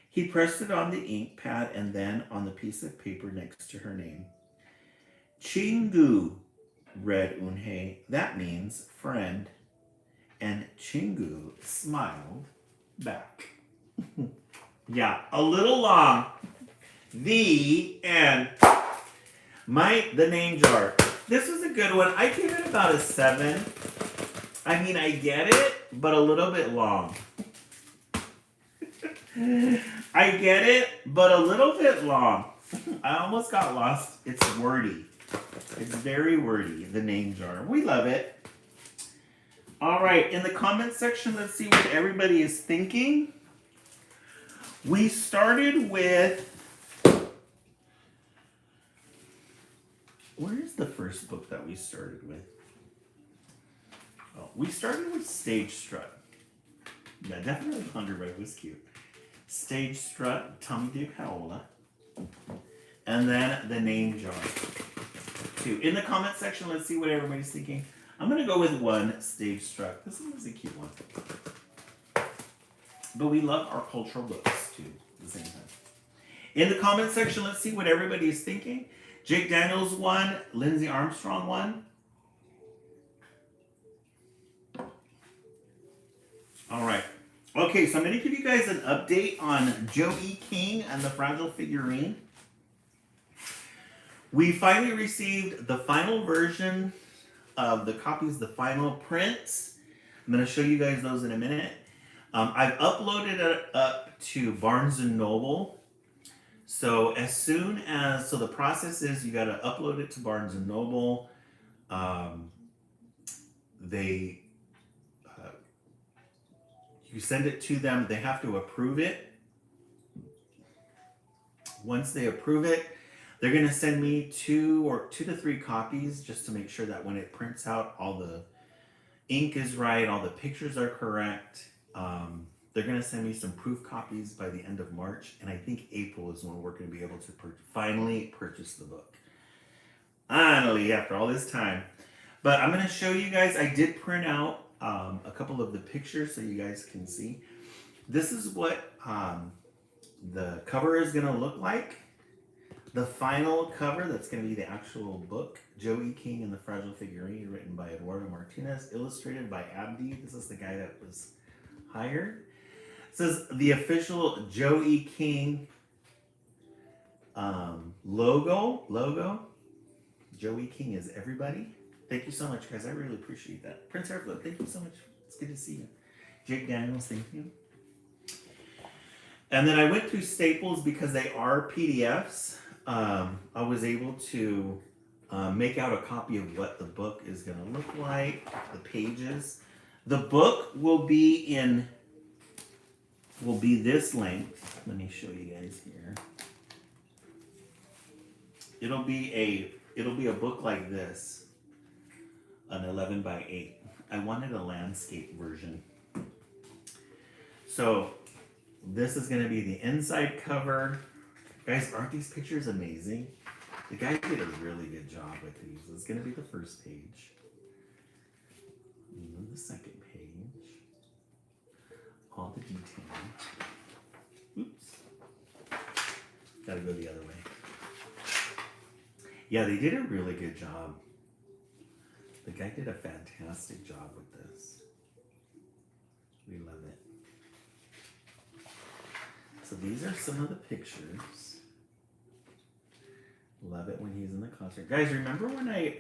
He pressed it on the ink pad and then on the piece of paper next to her name. Chingu, read Une. That means friend. And Chingu smiled back. Yeah, a little long. The end. The name jar. This was a good one. I gave it about a 7. I mean, I get it, but a little bit long. I get it, but a little bit long. I almost got lost. It's wordy. It's very wordy, the name jar. We love it. All right, in the comment section, let's see what everybody is thinking. We started with... Where's the first book that we started with? Oh, we started with Stage Strut. Yeah, definitely Thunderbird was cute. Stage Strut, Tommy Duke Howella. And then the name jar. 2. In the comment section, let's see what everybody's thinking. I'm going to go with 1, Stage Strut. This one was a cute one. But we love our cultural books, too, at the same time. In the comment section, let's see what everybody is thinking. Jake Daniels 1, Lindsay Armstrong 1. All right. Okay, so I'm going to give you guys an update on Joe E. King and the Fragile Figurine. We finally received the final version of the copies, the final prints. I'm going to show you guys those in a minute. I've uploaded it up to Barnes & Noble. So as soon as, so the process is you got to upload it to Barnes & Noble. You send it to them, they have to approve it. Once they approve it, they're going to send me 2 to 3 copies just to make sure that when it prints out, all the ink is right, all the pictures are correct. They're going to send me some proof copies by the end of March, and I think April is when we're going to be able to finally purchase the book. Finally, after all this time. But I'm going to show you guys, I did print out a couple of the pictures so you guys can see. This is what the cover is going to look like. The final cover, that's going to be the actual book, Joe E. King and the Fragile Figurine, written by Eduardo Martinez, illustrated by Abdi. This is the guy that was hired. It says the official Joe E. King logo. Joe E. King is everybody. Thank you so much, guys. I really appreciate that. Prince Airflow, thank you so much. It's good to see you. Jake Daniels, thank you. And then I went through Staples because they are PDFs. I was able to make out a copy of what the book is going to look like, the pages. The book will be this length. Let me show you guys here. It'll be a book like this, an 11 by 8. I wanted a landscape version. So this is going to be the inside cover. Guys, aren't these pictures amazing? The guy did a really good job with these. This is going to be the first page. And then the second page. All the detail. Oops. Gotta go the other way. Yeah, they did a really good job. The guy did a fantastic job with this. We love it. So these are some of the pictures. Love it when he's in the concert. Guys, remember when I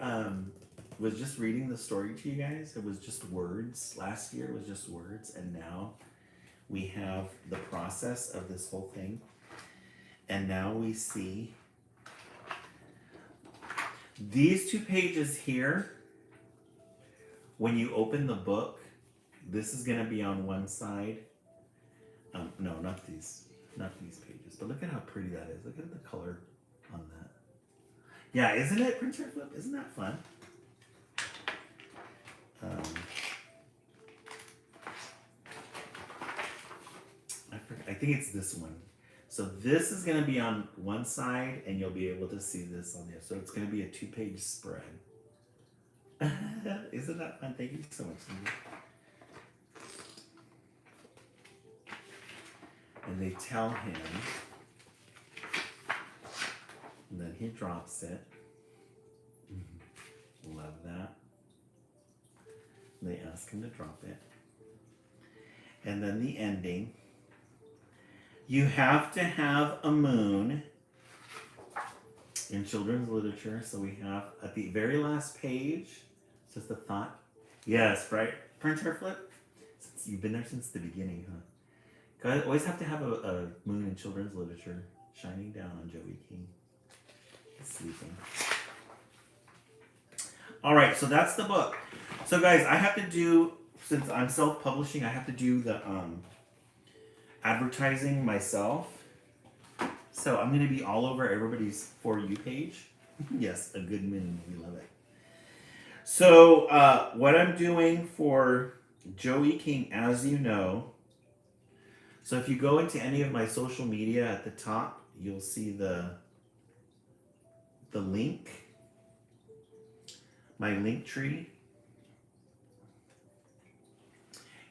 was just reading the story to you guys? It was just words. Last year it was just words. And now we have the process of this whole thing. And now we see these 2 pages here. When you open the book, this is going to be on one side. No, not these pages. But look at how pretty that is. Look at the color on that. Yeah, isn't it, Printer Flip? Isn't that fun? I think it's this one. So this is going to be on one side, and you'll be able to see this on the other. So it's going to be a 2-page spread. Isn't that fun? Thank you so much, Cindy. And they tell him, and then he drops it. Love that. They ask him to drop it. And then the ending. You have to have a moon in children's literature. So we have at the very last page, just a thought. Yes, right? Printer Flip? Since you've been there since the beginning, huh? I always have to have a moon in children's literature shining down on Joey King. He's sleeping. All right, so that's the book. So guys, I have to do, since I'm self-publishing, I have to do the advertising myself. So I'm going to be all over everybody's For You page. Yes, a good moon. We love it. So what I'm doing for Joey King, as you know, so if you go into any of my social media at the top, you'll see the link, my link tree.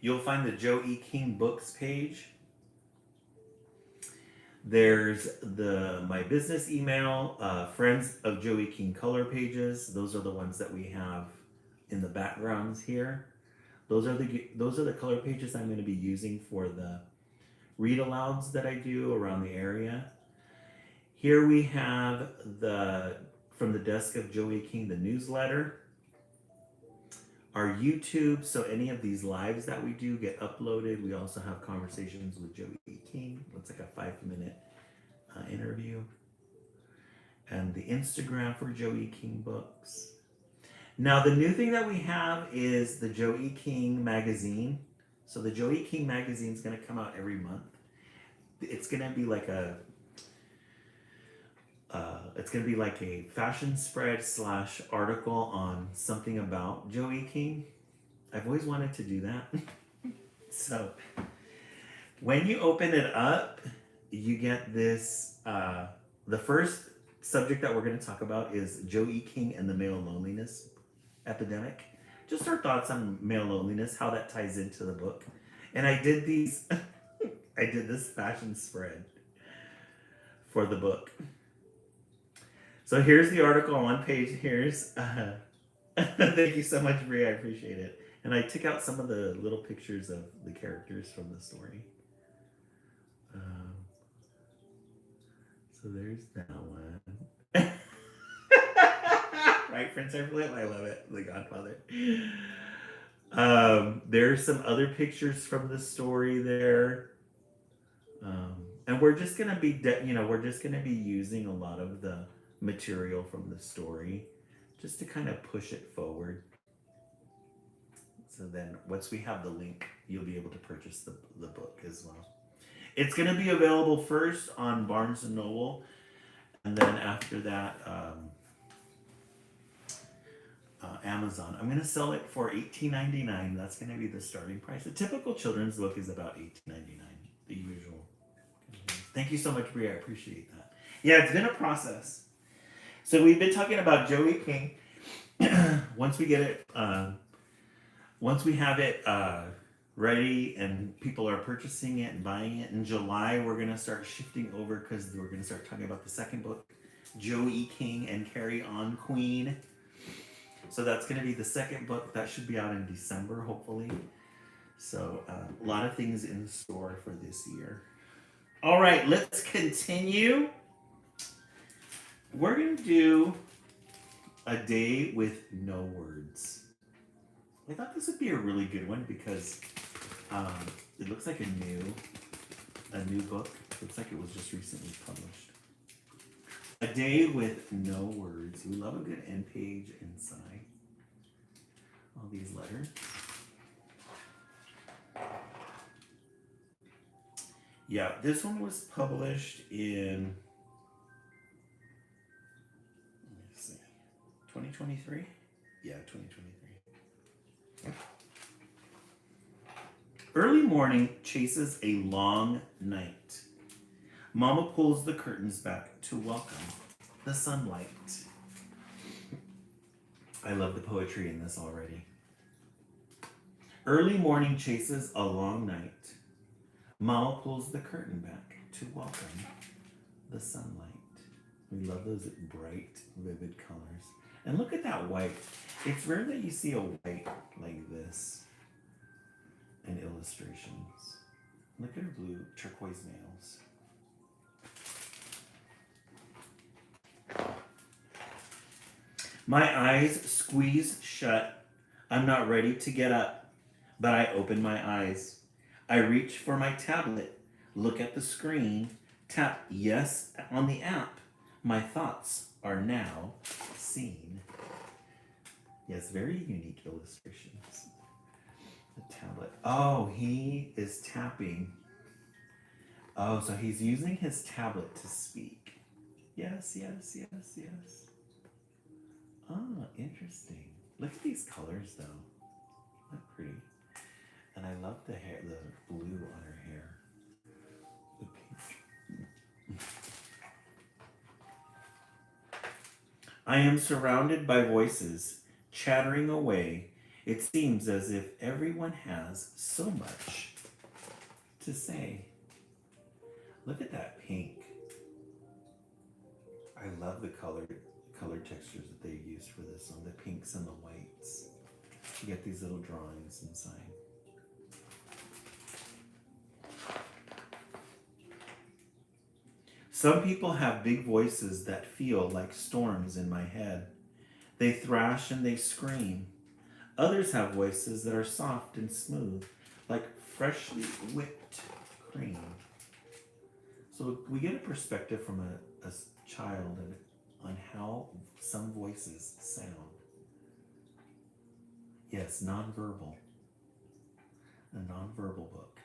You'll find the Joey King Books page. There's my business email, Friends of Joey King color pages. Those are the ones that we have in the backgrounds here. Those are the color pages I'm going to be using for the read alouds that I do around the area. Here we have from the desk of Joey King, the newsletter. Our YouTube, so any of these lives that we do get uploaded. We also have conversations with Joey King. It's like a 5-minute interview. And the Instagram for Joey King Books. Now, the new thing that we have is the Joey King magazine. So the Joey King magazine is going to come out every month. It's going to be like a fashion spread / article on something about Joey King. I've always wanted to do that. So when you open it up, you get this. The first subject that we're going to talk about is Joey King and the male loneliness epidemic. Just our thoughts on male loneliness, how that ties into the book. And I did these, I did this fashion spread for the book. So here's the article on one page. Here's, thank you so much, Brie, I appreciate it. And I took out some of the little pictures of the characters from the story. So there's that one. Right, Prince Flip? I love it. The Godfather. There's some other pictures from the story there. And we're just gonna be, we're just gonna be using a lot of the material from the story just to kind of push it forward. So then once we have the link, you'll be able to purchase the book as well. It's going to be available first on Barnes & Noble, and then after that, Amazon. I'm going to sell it for $18.99. That's going to be the starting price. A typical children's book is about $18.99, the usual. Thank you so much, Bria. I appreciate that. Yeah, it's been a process. So we've been talking about Joey King. Once we get it, once we have it ready and people are purchasing it and buying it in July, we're going to start shifting over because we're going to start talking about the second book, Joey King and Carry On Queen. So that's going to be the second book. That should be out in December, hopefully. So a lot of things in store for this year. All right, let's continue. We're going to do a day with no words. I thought this would be a really good one because it looks like a new book. It looks like it was just recently published. A day with no words. We love a good end page inside. All these letters. Yeah, this one was published in, let's see, 2023? Yeah, 2023. Early morning chases a long night. Mama pulls the curtains back to welcome the sunlight. I love the poetry in this already. Early morning chases a long night. Mama pulls the curtain back to welcome the sunlight. We love those bright, vivid colors. And look at that white. It's rare that you see a white like this in illustrations. Look at her blue turquoise nails. My eyes squeeze shut. I'm not ready to get up, but I open my eyes. I reach for my tablet, look at the screen, tap yes on the app. My thoughts are now seen. Yes, very unique illustrations. The tablet. Oh, he is tapping. Oh, so he's using his tablet to speak. Yes, yes, yes, yes. Oh, interesting. Look at these colors, though. Look pretty. And I love the hair, the blue on her hair. The pink. I am surrounded by voices, chattering away. It seems as if everyone has so much to say. Look at that pink. I love the color textures that they use for this one, the pinks and the whites. You get these little drawings inside. Some people have big voices that feel like storms in my head. They thrash and they scream. Others have voices that are soft and smooth, like freshly whipped cream. So we get a perspective from a child on how some voices sound. Yes, nonverbal. A nonverbal book.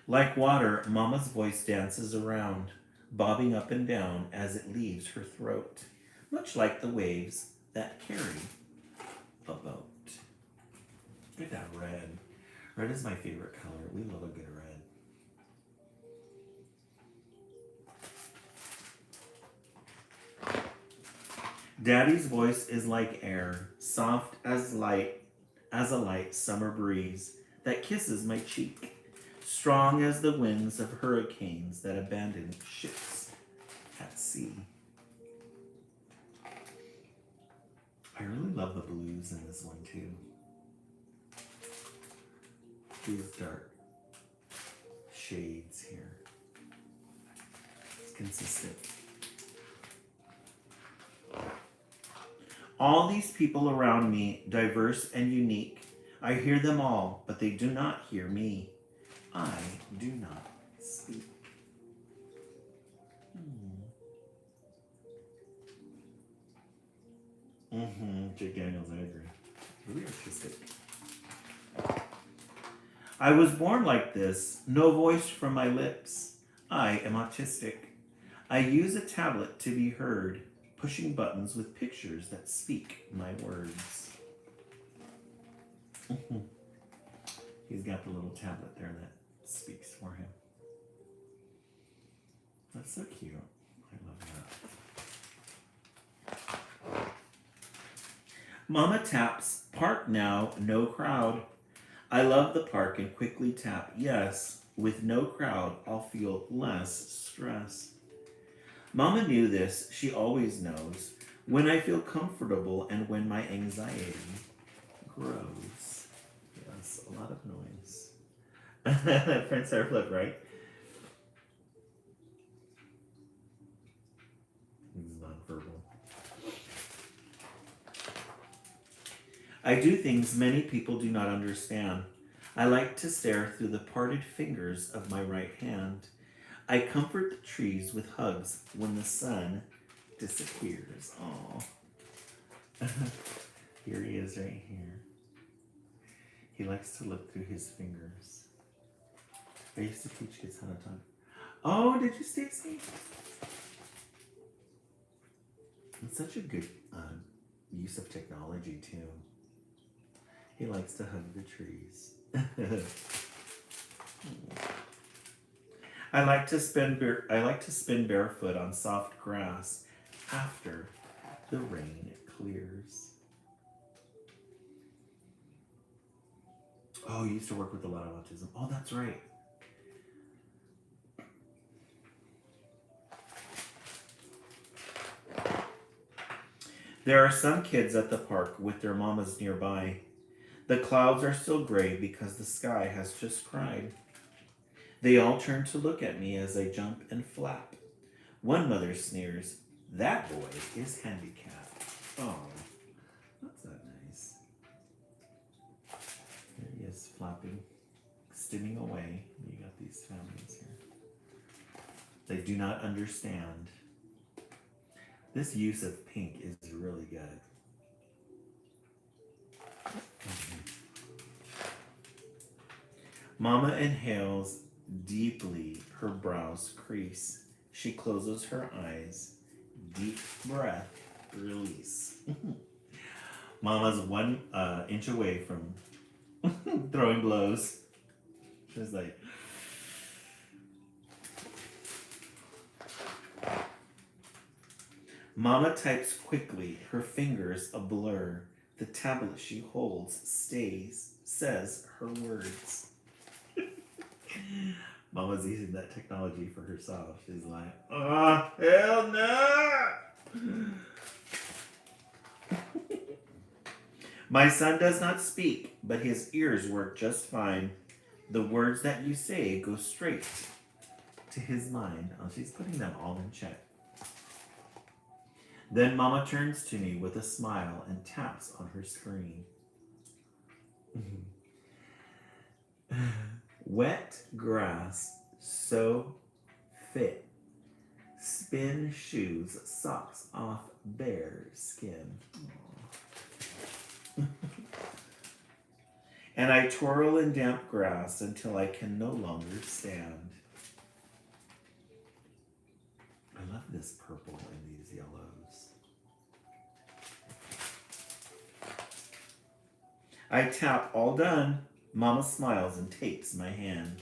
Like water, Mama's voice dances around, bobbing up and down as it leaves her throat, much like the waves that carry a boat. Look at that red. Red is my favorite color. We love a good red. Daddy's voice is like air, soft as a light summer breeze that kisses my cheek, strong as the winds of hurricanes that abandon ships at sea. I really love the blues in this one too. These dark shades here. It's consistent. All these people around me, diverse and unique, I hear them all, but they do not hear me. I do not speak. Jake Daniels, I agree. Really artistic. I was born like this, no voice from my lips. I am autistic. I use a tablet to be heard, pushing buttons with pictures that speak my words. He's got the little tablet there that speaks for him. That's so cute. I love that. Mama taps, park now, no crowd. I love the park and quickly tap, yes, with no crowd, I'll feel less stress. Mama knew this, she always knows, when I feel comfortable and when my anxiety grows. Yes, a lot of noise. Prince Airflip, right? He's nonverbal. I do things many people do not understand. I like to stare through the parted fingers of my right hand. I comfort the trees with hugs when the sun disappears. Aww. Here he is right here. He likes to look through his fingers. I used to teach kids how to talk. Oh, did you, Stacy? It's such a good use of technology, too. He likes to hug the trees. I like to spin barefoot on soft grass after the rain clears. Oh, you used to work with a lot of autism. Oh, that's right. There are some kids at the park with their mamas nearby. The clouds are still gray because the sky has just cried. They all turn to look at me as I jump and flap. One mother sneers, "That boy is handicapped." Oh, that's not nice. There he is, flapping, stimming away. You got these families here. They do not understand. This use of pink is really good. Mama inhales deeply, her brows crease. She closes her eyes. Deep breath, release. Mama's 1 inch away from throwing blows. She's like, Mama types quickly, her fingers a blur. The tablet she holds says her words. Mama's using that technology for herself. She's like, oh, hell no! My son does not speak, but his ears work just fine. The words that you say go straight to his mind. Oh, she's putting them all in check. Then Mama turns to me with a smile and taps on her screen. Wet grass, so fit. Spin shoes, socks off bare skin. And I twirl in damp grass until I can no longer stand. I love this purple and these yellows. I tap, all done. Mama smiles and takes my hand.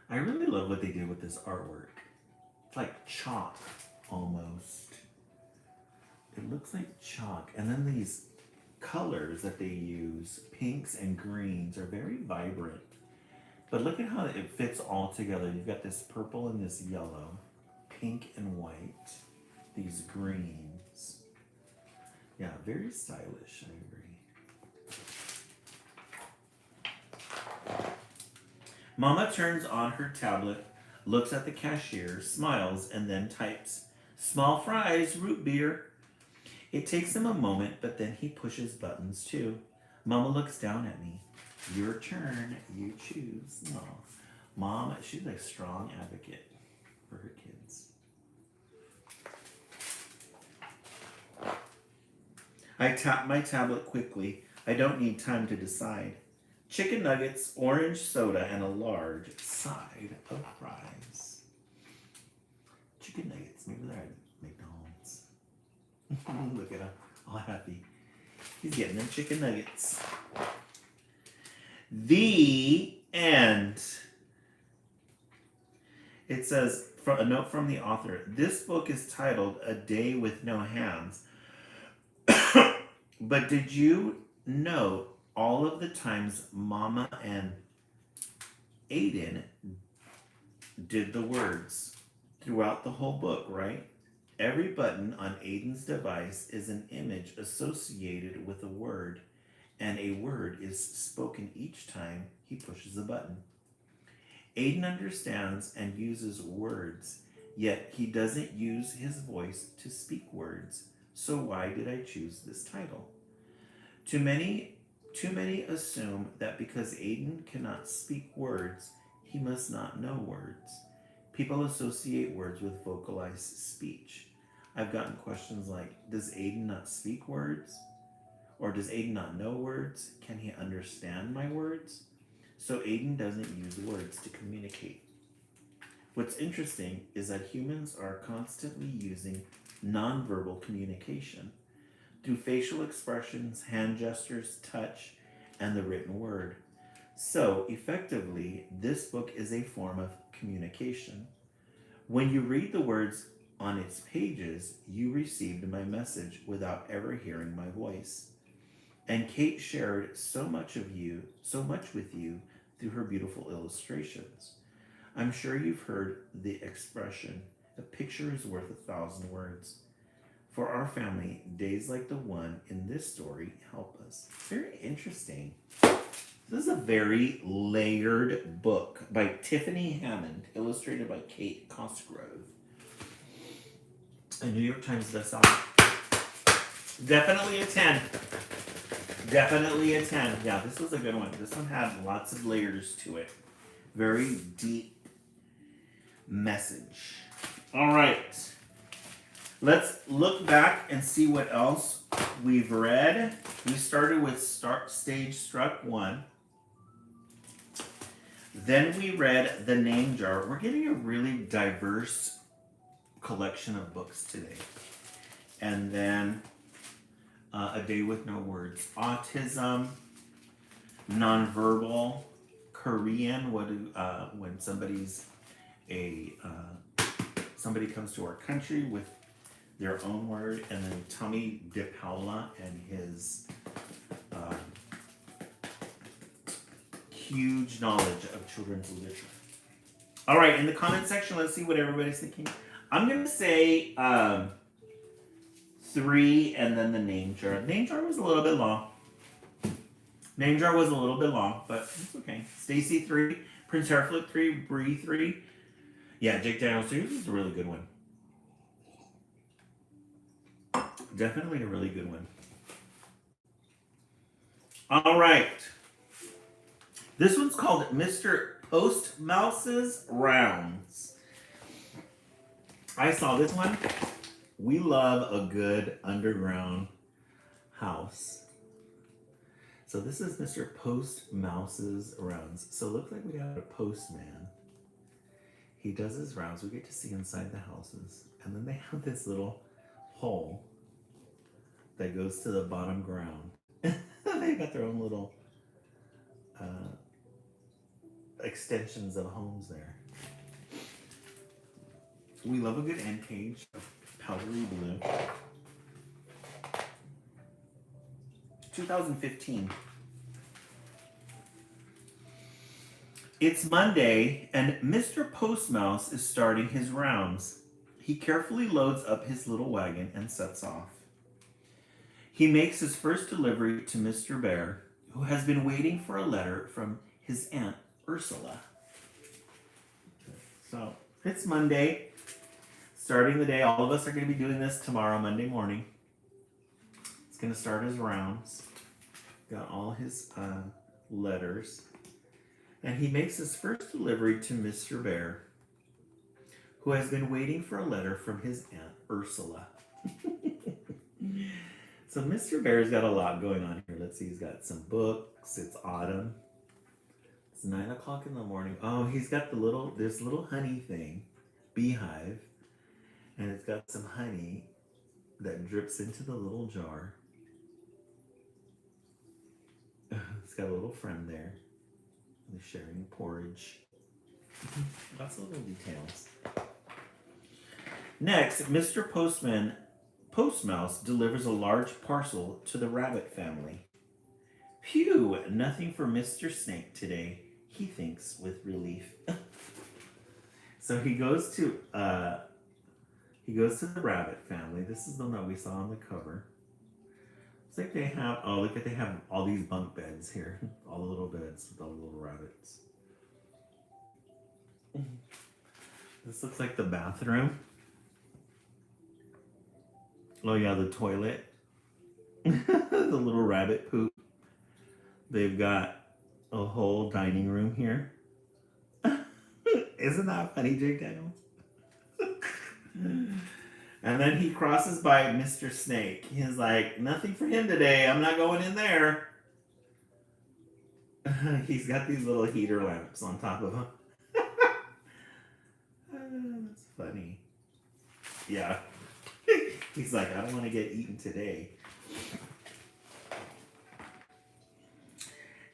I really love what they did with this artwork. It's like chalk, almost. It looks like chalk. And then these colors that they use, pinks and greens, are very vibrant. But look at how it fits all together. You've got this purple and this yellow, pink and white, these greens. Yeah, very stylish, I agree. Mama turns on her tablet, looks at the cashier, smiles, and then types, "Small fries, root beer." It takes him a moment, but then he pushes buttons too. Mama looks down at me. Your turn, you choose. No. Mom, she's a strong advocate for her kids. I tap my tablet quickly. I don't need time to decide. Chicken nuggets, orange soda, and a large side of fries. chicken nuggets. Maybe they're at McDonald's. Look at him, all happy. He's getting them chicken nuggets. The end. It says, a note from the author. This book is titled A Day with No Hands. But did you know all of the times Mama and Aiden did the words throughout the whole book, right? Every button on Aiden's device is an image associated with a word, and a word is spoken each time he pushes a button. Aiden understands and uses words, yet he doesn't use his voice to speak words. So why did I choose this title? Too many assume that because Aiden cannot speak words, he must not know words. People associate words with vocalized speech. I've gotten questions like, does Aiden not speak words? Or does Aiden not know words? Can he understand my words? So Aiden doesn't use words to communicate. What's interesting is that humans are constantly using nonverbal communication through facial expressions, hand gestures, touch, and the written word. So, effectively, this book is a form of communication. When you read the words on its pages, you received my message without ever hearing my voice. And Kate shared so much with you through her beautiful illustrations. I'm sure you've heard the expression, a picture is worth 1,000 words. For our family, days like the one in this story help us. Very interesting. This is a very layered book by Tiffany Hammond, illustrated by Kate Cosgrove. A New York Times bestseller. Definitely a 10. Definitely a 10. Yeah, this was a good one. This one had lots of layers to it. Very deep message. All right. Let's look back and see what else we've read. We started with Stage Struck 1. Then we read The Name Jar. We're getting a really diverse collection of books today. And then A Day with No Words. Autism, nonverbal, Korean. When somebody comes to our country with their own word, and then Tommy DePaula and his huge knowledge of children's literature. All right, in the comment section, let's see what everybody's thinking. I'm going to say 3 and then The Name Jar. Name Jar was a little bit long. But it's okay. Stacy 3, Prince Hairflip 3, Bree 3. Yeah, Jake Daniels 3. This is a really good one. Definitely a really good one. All right. This one's called Mr. Postmouse's Rounds. I saw this one. We love a good underground house. So this is Mr. Postmouse's Rounds. So it looks like we have a postman. He does his rounds. We get to see inside the houses. And then they have this little hole that goes to the bottom ground. They got their own little extensions of homes there. We love a good end page of powdery blue. 2015. It's Monday, and Mr. Postmouse is starting his rounds. He carefully loads up his little wagon and sets off. He makes his first delivery to Mr. Bear, who has been waiting for a letter from his Aunt Ursula. So, it's Monday, starting the day. All of us are going to be doing this tomorrow, Monday morning. He's going to start his rounds. Got all his letters. And he makes his first delivery to Mr. Bear, who has been waiting for a letter from his Aunt Ursula. So Mr. Bear's got a lot going on here. Let's see, he's got some books. It's autumn. It's 9 o'clock in the morning. Oh, he's got this little honey thing, beehive. And it's got some honey that drips into the little jar. It's got a little friend there. They're sharing porridge. Lots of little details. Next, Mr. Postmouse delivers a large parcel to the rabbit family. Phew, nothing for Mr. Snake today, he thinks with relief. So he goes to the rabbit family. This is the one that we saw on the cover. It's like they have they have all these bunk beds here. All the little beds with all the little rabbits. This looks like the bathroom. Oh yeah, the toilet. The little rabbit poop. They've got a whole dining room here. Isn't that funny, Jake Daniels? And then he crosses by Mr. Snake. He's like, nothing for him today. I'm not going in there. He's got these little heater lamps on top of him. That's funny. Yeah. He's like, I don't want to get eaten today.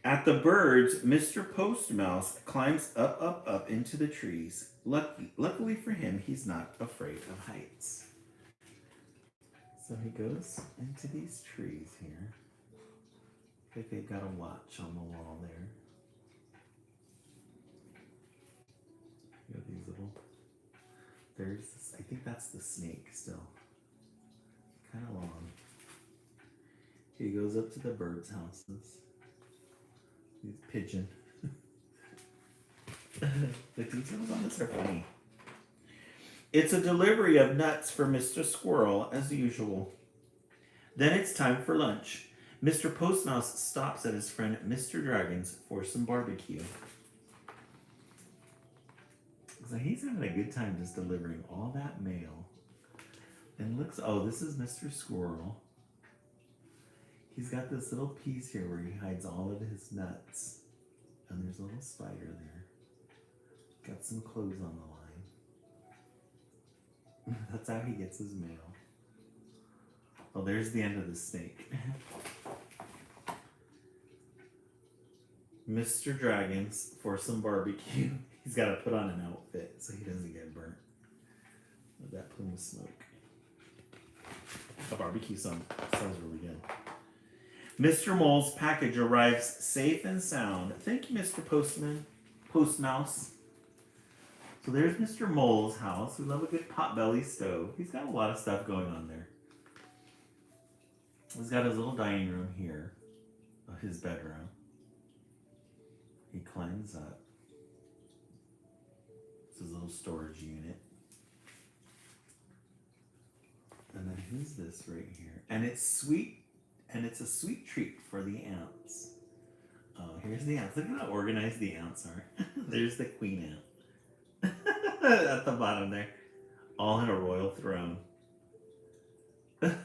At the birds, Mr. Postmouse climbs up into the trees. Luckily for him, he's not afraid of heights. So he goes into these trees here. I think they've got a watch on the wall there. You got these little. I think that's the snake still. Kind of long. He goes up to the birds' houses. These pigeon. The details on this are funny. It's a delivery of nuts for Mr. Squirrel, as usual. Then it's time for lunch. Mr. Postmouse stops at his friend Mr. Dragon's for some barbecue. So he's having a good time just delivering all that mail. And this is Mr. Squirrel. He's got this little piece here where he hides all of his nuts. And there's a little spider there. Got some clothes on the line. That's how he gets his mail. Oh, there's the end of the snake. Mr. Dragons for some barbecue. He's got to put on an outfit so he doesn't get burnt with that plume of smoke. The barbecue sounds really good. Mr. Mole's package arrives safe and sound. Thank you, Mr. Postmouse. So there's Mr. Mole's house. We love a good potbelly stove. He's got a lot of stuff going on there. He's got his little dining room here, his bedroom. He climbs up. It's his little storage unit. And then who's this right here? And it's sweet, and it's a sweet treat for the ants. Oh, here's the ants. Look at how organized the ants are. There's the queen ant. At the bottom there. All in a royal throne. The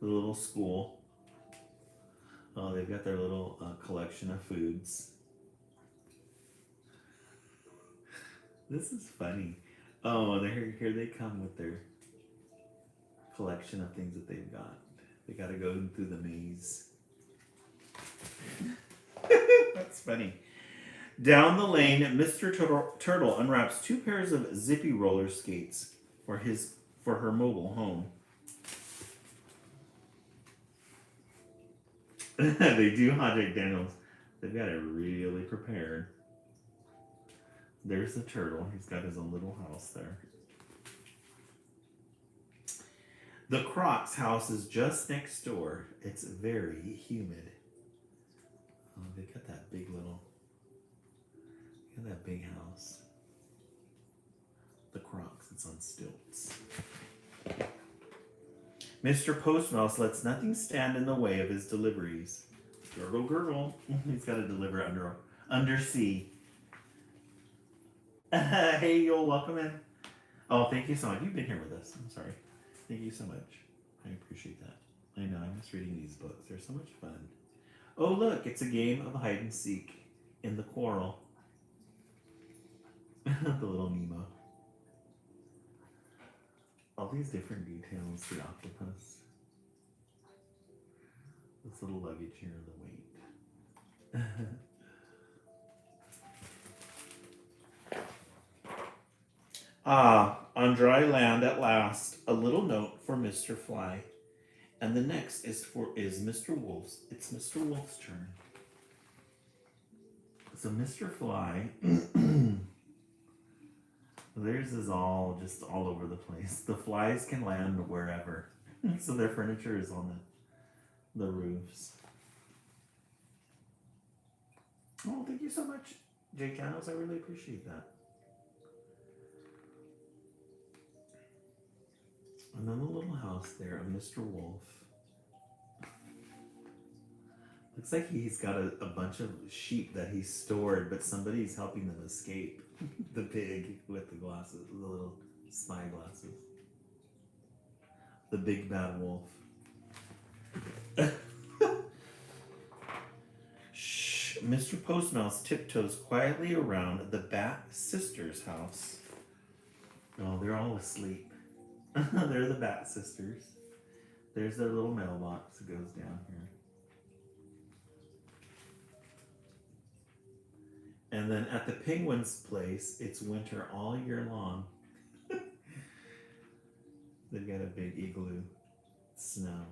little school. Oh, they've got their little collection of foods. This is funny. Oh, here they come with their collection of things that they've got. They got to go through the maze. That's funny. Down the lane, Mr. Turtle unwraps 2 pairs of zippy roller skates for her mobile home. They do, Jack Daniels. They've got it really prepared. There's the turtle. He's got his own little house there. The Croc's house is just next door. It's very humid. Oh, they got that big house. The Crocs, it's on stilts. Mr. Postmouse lets nothing stand in the way of his deliveries. Gurgle, gurgle. He's got to deliver undersea. Hey, you'll welcome in. Oh, thank you so much. You've been here with us. I'm sorry. Thank you so much. I appreciate that. I know, I miss reading these books. They're so much fun. Oh, look, it's a game of hide and seek in the coral. The little Nemo. All these different details, the octopus. This little luggage here, the weight. Ah, on dry land at last, a little note for Mr. Fly. And the next is Mr. Wolf's. It's Mr. Wolf's turn. So Mr. Fly, theirs is all just all over the place. The flies can land wherever. So their furniture is on the roofs. Oh, thank you so much, Jake Canos. I really appreciate that. And then the little house there of Mr. Wolf. Looks like he's got a bunch of sheep that he's stored, but somebody's helping them escape. The pig with the glasses, the little spy glasses. The big bad wolf. Shh. Mr. Postmouse tiptoes quietly around the Bat Sisters' house. Oh, they're all asleep. They're the Bat Sisters. There's their little mailbox that goes down here. And then at the penguin's place, it's winter all year long. They've got a big igloo. Snow.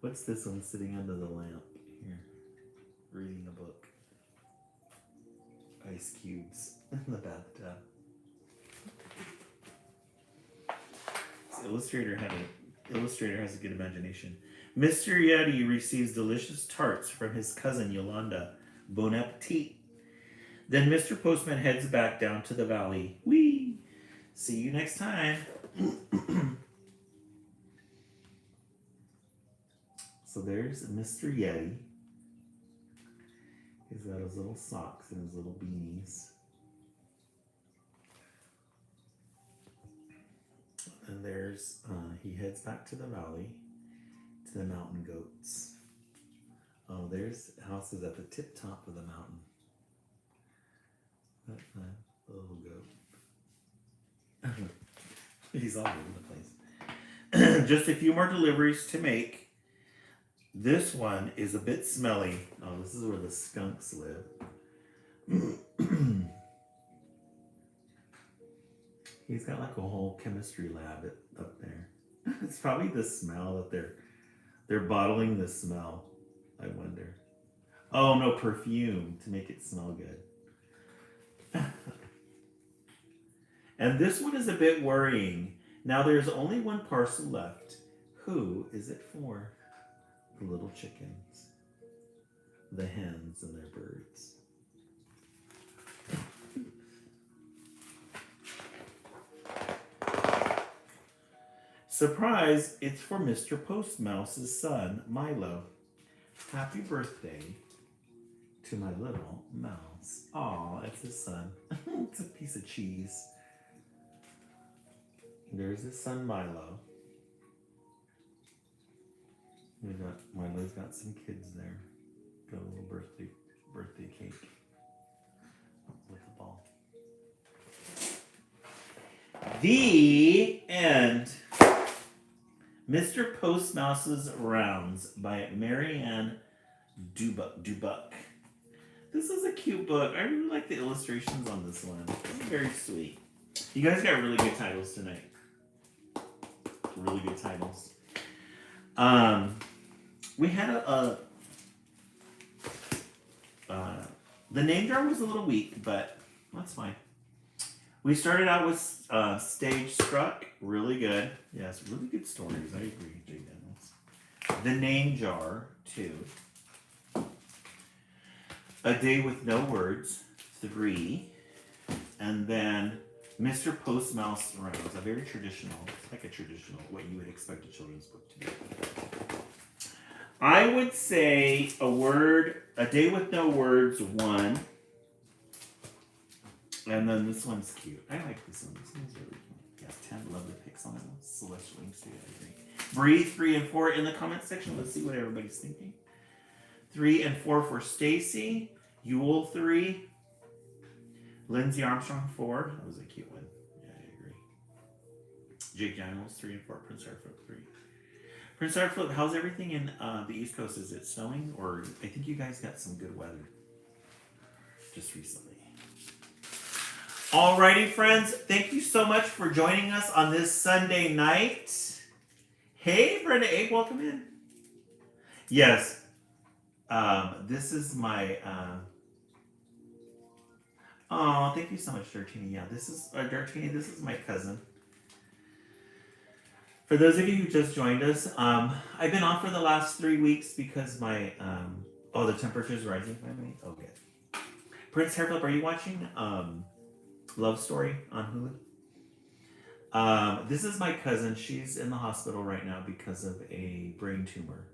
What's this one sitting under the lamp here? Reading a book. Ice cubes in the bathtub. This illustrator has a good imagination. Mr. Yeti receives delicious tarts from his cousin Yolanda. Bon appetit. Then Mr. Postman heads back down to the valley. Whee! See you next time. So there's Mr. Yeti. He's got his little socks and his little beanies. And there's, he heads back to the valley, to the mountain goats. Oh, there's houses at the tip top of the mountain. That's the little goat. He's all over the place. Just a few more deliveries to make. This one is a bit smelly. Oh, this is where the skunks live. He's got like a whole chemistry lab up there. It's probably the smell that they're bottling the smell. I wonder. Oh, no, perfume to make it smell good. And this one is a bit worrying. Now there's only one parcel left. Who is it for? The little chickens. The hens and their birds. Surprise, it's for Mr. Postmouse's son, Milo. Happy birthday to my little mouse. Aw, it's his son. It's a piece of cheese. There's his son, Milo. Milo's got some kids there. Got a little birthday cake with a ball. The end. Mr. Postmouse's Rounds by Marianne Dubuck. This is a cute book. I really like the illustrations on this one. It's very sweet. You guys got really good titles tonight. Really good titles. We had the name jar was a little weak, but that's fine. We started out with Stage Struck, really good. Yes, really good stories. I agree, Jay Dennis. The Name Jar, 2. A Day with No Words, 3. And then Mr. Postmouse Rounds, a very traditional, like a traditional, what you would expect a children's book to be. I would say A Day with No Words, 1. And then this one's cute. I like this one. This one's really cute. Yeah, 10. Love the pics on that one. Celestial Links to it, I agree. Breathe 3 and 4 in the comment section. Let's see what everybody's thinking. 3 and 4 for Stacy. Yule 3. Lindsay Armstrong 4. That was a cute one. Yeah, I agree. Jake Daniels 3 and 4. Prince Hartford 3. Prince Hartford, how's everything in the East Coast? Is it snowing, or I think you guys got some good weather just recently? Alrighty, friends. Thank you so much for joining us on this Sunday night. Hey, Brenda Egg, welcome in. Yes, this is my. Oh, thank you so much, Dartini. Yeah, this is Dartini. This is my cousin. For those of you who just joined us, I've been off for the last 3 weeks because my the temperature is rising finally. Okay. Prince Hairflip, are you watching Love Story on Hulu? This is my cousin. She's in the hospital right now because of a brain tumor.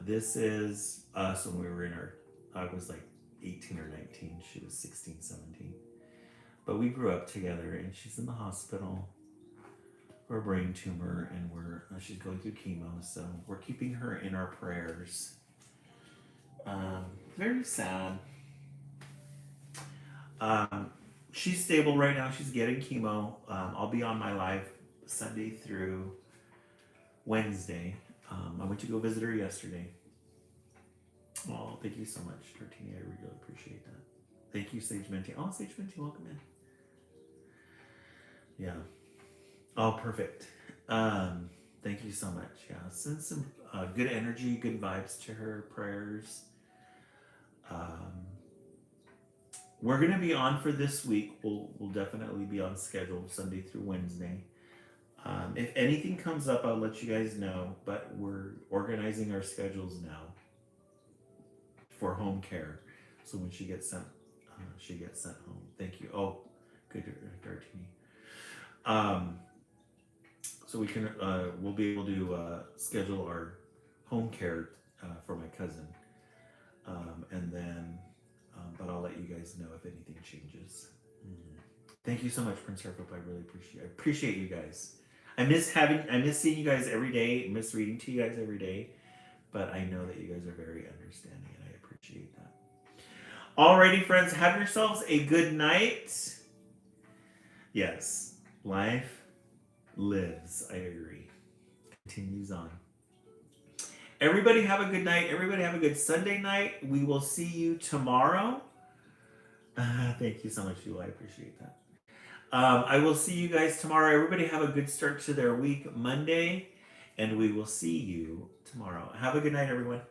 This is us when we were I was like 18 or 19. She was 16, 17. But we grew up together, and she's in the hospital for a brain tumor, and she's going through chemo, so we're keeping her in our prayers. Very sad. She's stable right now. She's getting chemo. I'll be on my live Sunday through Wednesday. I went to go visit her yesterday. Oh, thank you so much, Tartini. I really appreciate that. Thank you, Sage Minty. Oh, Sage Minty, welcome in. Yeah. Oh, perfect. Thank you so much. Yeah, send some good energy, good vibes to her, prayers. We're gonna be on for this week. We'll definitely be on schedule Sunday through Wednesday. If anything comes up, I'll let you guys know. But we're organizing our schedules now for home care. So when she gets sent home. Thank you. Oh, good, Dartini. So we can we'll be able to schedule our home care for my cousin, and then but I'll let you guys know if anything changes. Thank you so much, Prince Harpop. I really appreciate you guys. I miss seeing you guys every day. I miss reading to you guys every day, but I know that you guys are very understanding, and I appreciate that. Alrighty, friends, have yourselves a good night. Yes, life lives. I agree. Continues on. Everybody have a good night. Everybody have a good Sunday night. We will see you tomorrow. Thank you so much, Sheila. I appreciate that. I will see you guys tomorrow. Everybody have a good start to their week Monday, and we will see you tomorrow. Have a good night, everyone.